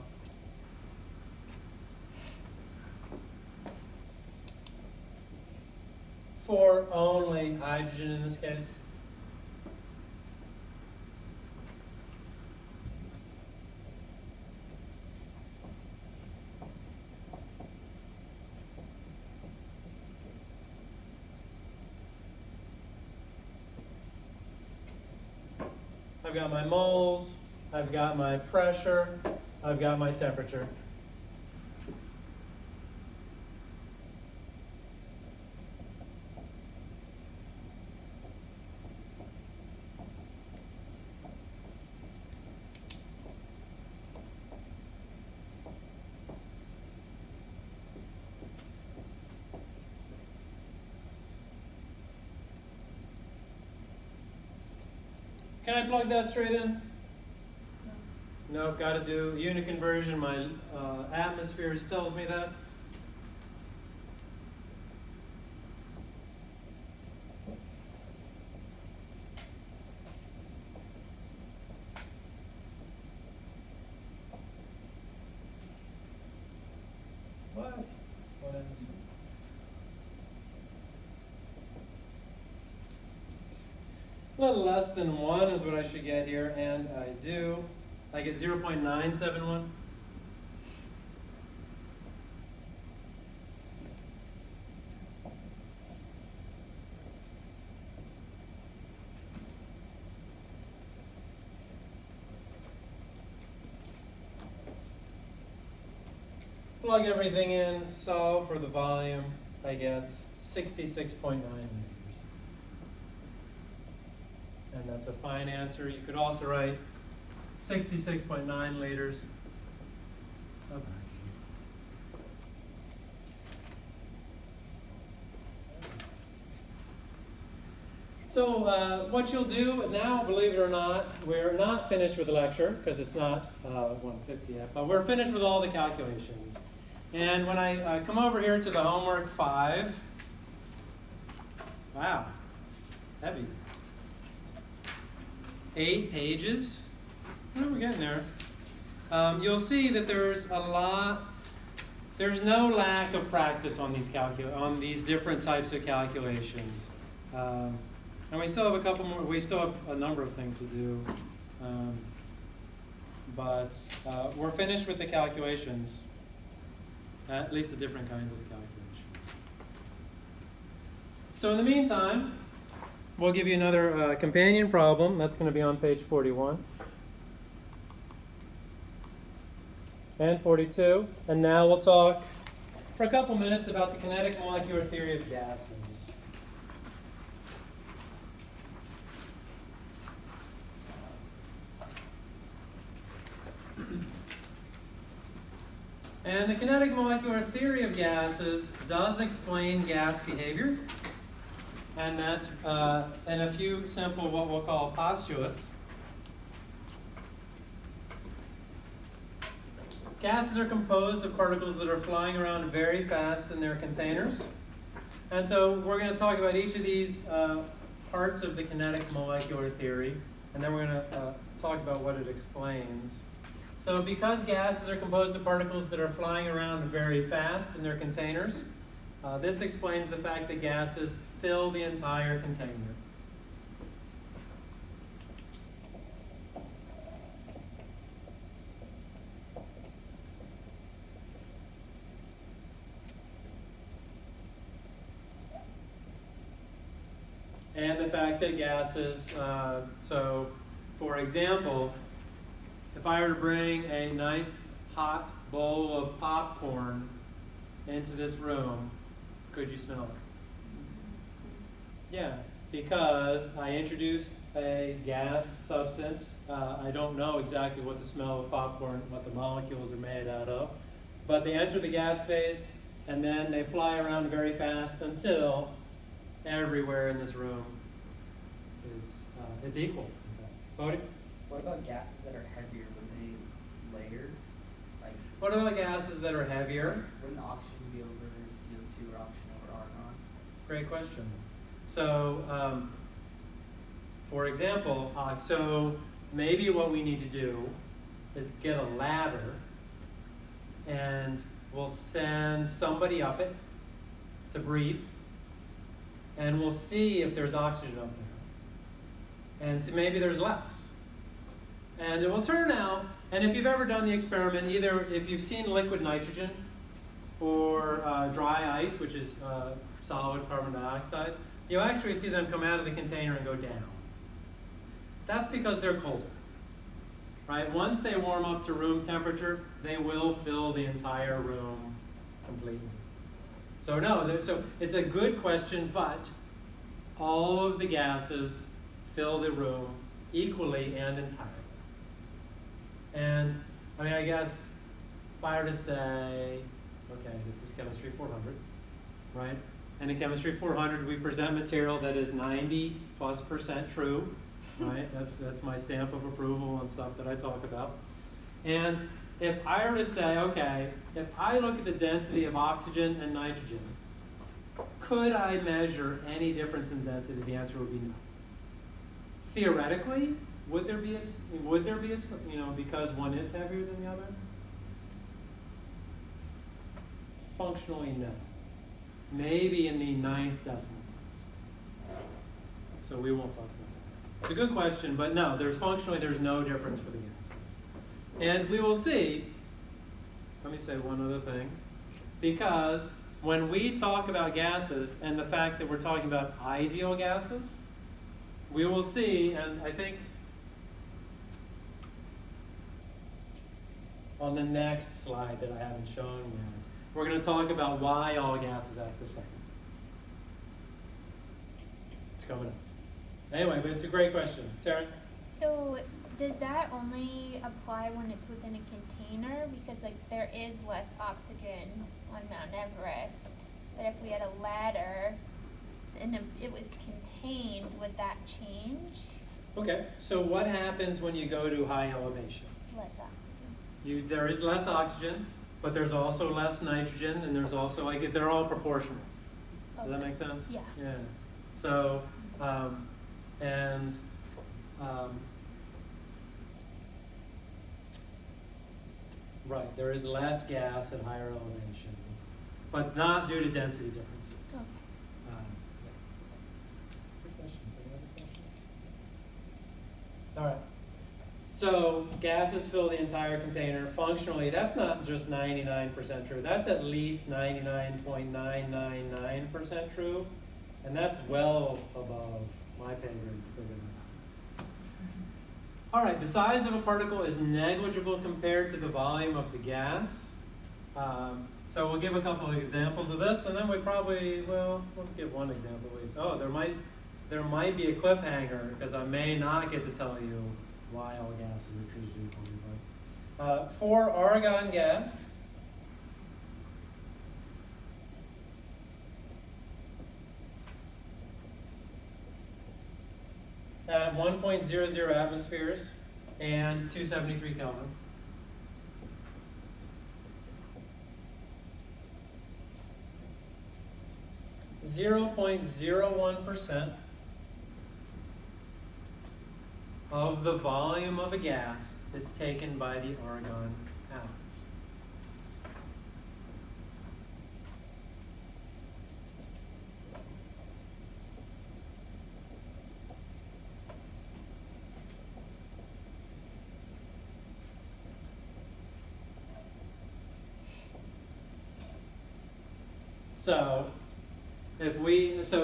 For only hydrogen in this case. I've got my moles, I've got my pressure, I've got my temperature. Can I plug that straight in? No, got to do unit conversion. My atmospheres tells me that. What? What atmosphere? A little less than 1 is what I should get here, and I do. I get 0.971. Plug everything in, solve for the volume. I get 66.9 liters. And that's a fine answer. You could also write 66.9 liters. Okay. So what you'll do now, believe it or not, we're not finished with the lecture because it's not 1:50 yet, but we're finished with all the calculations. And when I come over here to the homework 5, wow, heavy. 8 pages. Oh, we're getting there. You'll see that there's no lack of practice on these different types of calculations. And we still have a couple more, we still have a number of things to do. But we're finished with the calculations, at least the different kinds of calculations. So in the meantime, we'll give you another companion problem. That's going to be on page 41. And 42. And now we'll talk for a couple minutes about the kinetic molecular theory of gases. And the kinetic molecular theory of gases does explain gas behavior. And that's in a few simple, what we'll call postulates. Gases are composed of particles that are flying around very fast in their containers. And so we're going to talk about each of these parts of the kinetic molecular theory, and then we're going to talk about what it explains. So because gases are composed of particles that are flying around very fast in their containers, this explains the fact that gases fill the entire container. And the fact that gases, so for example, if I were to bring a nice hot bowl of popcorn into this room, could you smell it? Yeah, because I introduced a gas substance. I don't know exactly what the smell of popcorn, what the molecules are made out of, but they enter the gas phase and then they fly around very fast until everywhere in this room it's equal. Bodie? What about gases that are heavier? Would they layer? Like, What about gases that are heavier? wouldn't oxygen be over CO2 or oxygen over argon? Great question. So, for example, so maybe what we need to do is get a ladder and we'll send somebody up it to breathe and we'll see if there's oxygen up there. And so maybe there's less. And it will turn out, and if you've ever done the experiment, either if you've seen liquid nitrogen or dry ice, which is solid carbon dioxide, you'll actually see them come out of the container and go down. That's because they're colder. Right? Once they warm up to room temperature, they will fill the entire room completely. So no, so it's a good question, but all of the gases fill the room equally and entirely. And I mean, I guess if I were to say, okay, this is chemistry 400, right? And in chemistry 400, we present material that is 90+% true, right? That's my stamp of approval on stuff that I talk about. And if I were to say, okay, if I look at the density of oxygen and nitrogen, could I measure any difference in density? The answer would be no. Theoretically, would there be because one is heavier than the other? Functionally, no. Maybe in the 9th decimal place. So we won't talk about that. It's a good question, but no, there's no difference for the gases. And we will see, let me say one other thing, because when we talk about gases and the fact that we're talking about ideal gases, we will see, and I think on the next slide that I haven't shown yet, we're going to talk about why all gases act the same. It's coming up. Anyway, but it's a great question. Taryn? So does that only apply when it's within a container? Because like there is less oxygen on Mount Everest, but if we had a ladder and it was contained, would that change? Okay, so what happens when you go to high elevation? Less oxygen. There is less oxygen, but there's also less nitrogen, and there's also, like, they're all proportional. Does that make sense? Yeah. Yeah. So, right, there is less gas at higher elevation, but not due to density differences. Okay. Good questions. Any other questions? All right. So gases fill the entire container. Functionally, that's not just 99% true. That's at least 99.999% true. And that's well above my pay grade for figuring it out. All right, the size of a particle is negligible compared to the volume of the gas. So we'll give a couple of examples of this, and then we'll give one example at least. Oh, there might be a cliffhanger, because I may not get to tell you why all gases are treated equally. But for argon gas, at 1.00 atmospheres and 273 Kelvin, .01% of the volume of a gas is taken by the argon atoms. So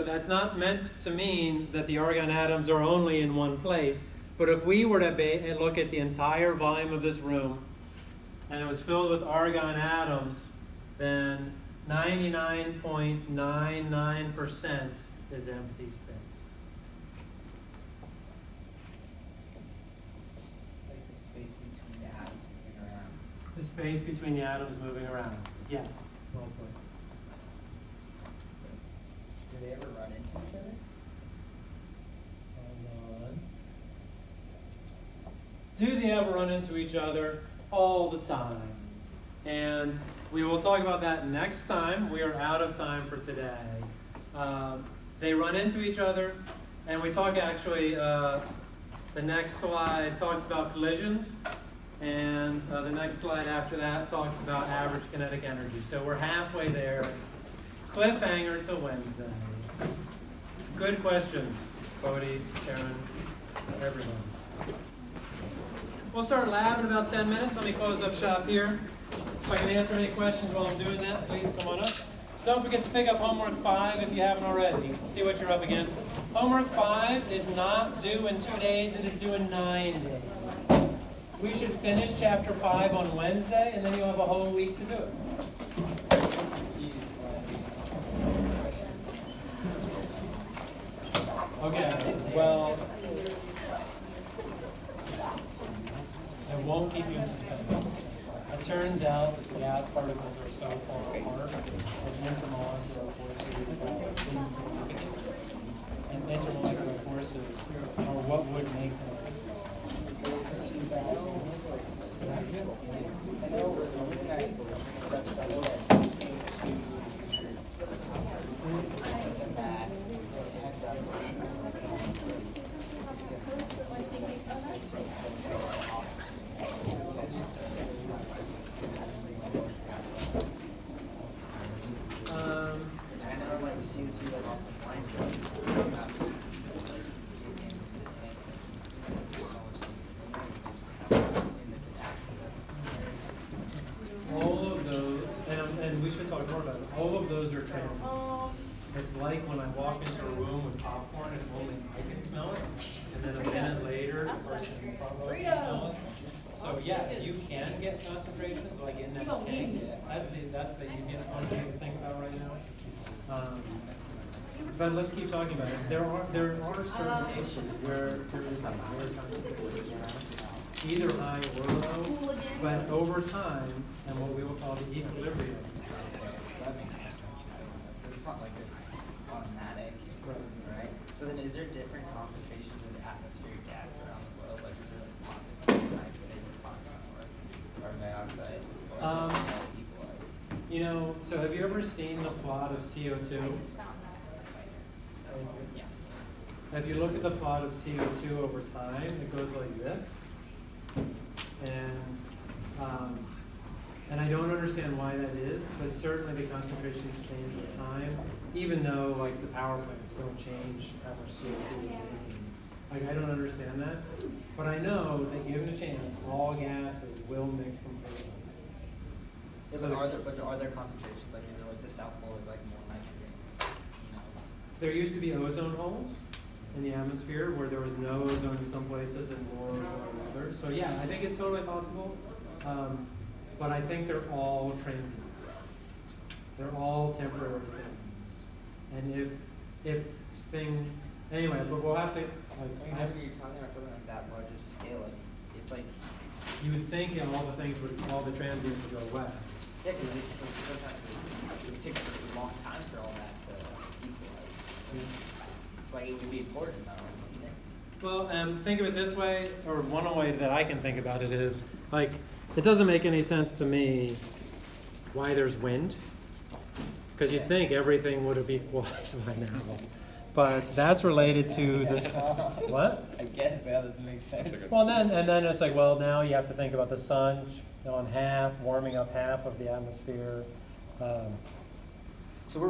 that's not meant to mean that the argon atoms are only in one place. But if we were to look at the entire volume of this room, and it was filled with argon atoms, then 99.99% is empty space. Like the space between the atoms moving around. The space between the atoms moving around. Yes. Well put. Do they ever run into each other? Hold on. Do they ever run into each other? All the time. And we will talk about that next time. We are out of time for today. They run into each other, and we talk actually, the next slide talks about collisions, and the next slide after that talks about average kinetic energy. So we're halfway there. Cliffhanger till Wednesday. Good questions, Bodie, Karen, everyone. We'll start lab in about 10 minutes. Let me close up shop here. If I can answer any questions while I'm doing that, please come on up. Don't forget to pick up homework 5 if you haven't already. See what you're up against. Homework 5 is not due in 2 days, it is due in 9 days. We should finish chapter 5 on Wednesday, and then you'll have a whole week to do it. Okay, well, I won't keep you in suspense. It turns out that the gas particles are so far apart that intermolecular forces are insignificant. And intermolecular forces are what would make them. I know like CO2 like also flying All of those, and we should talk more about it, all of those are transients. It's like when I walk into a room with popcorn, if only I can smell it, and then a minute later, the person in front row can smell it. So yes, you can get concentrations like in that tank. That's the easiest one to think about right now. But let's keep talking about it. There are certain cases where there is a higher concentration, either high or low, but over time, and what we will call the equilibrium. That makes more sense. It's not like it's automatic, right? So then is there different concentrations of the atmospheric gas around the globe? Like is there like pockets of nitrogen, pockets of carbon dioxide? Or is it all equalized? You know, so have you ever seen the plot of CO2? Yeah. If you look at the plot of CO2 over time, it goes like this. And I don't understand why that is, but certainly the concentrations change over time, even though like the power plants don't change how much CO2 is making. Like I don't understand that, but I know that given a chance, all gases will mix completely. Yeah, but are there concentrations? Like is it like the South Pole is like more nitrogen? You know? There used to be ozone holes in the atmosphere where there was no ozone in some places and more ozone in others. So yeah, I think it's totally possible. But I think they're all transients. They're all temporary things. And if thing, anyway, but we'll have to, like, Whenever you're talking about something like that large of scale, like it's like you would think all the transients would go away. yeah, because sometimes it would take a long time for all that to equalize. So like it would be important though. Well, think of it this way, or one way that I can think about it is, like, it doesn't make any sense to me why there's wind, because you'd think everything would have equalized by now. But that's related to this, what? I guess that doesn't make sense. Well, and then it's like, well, now you have to think about the sun on half, warming up half of the atmosphere. So we're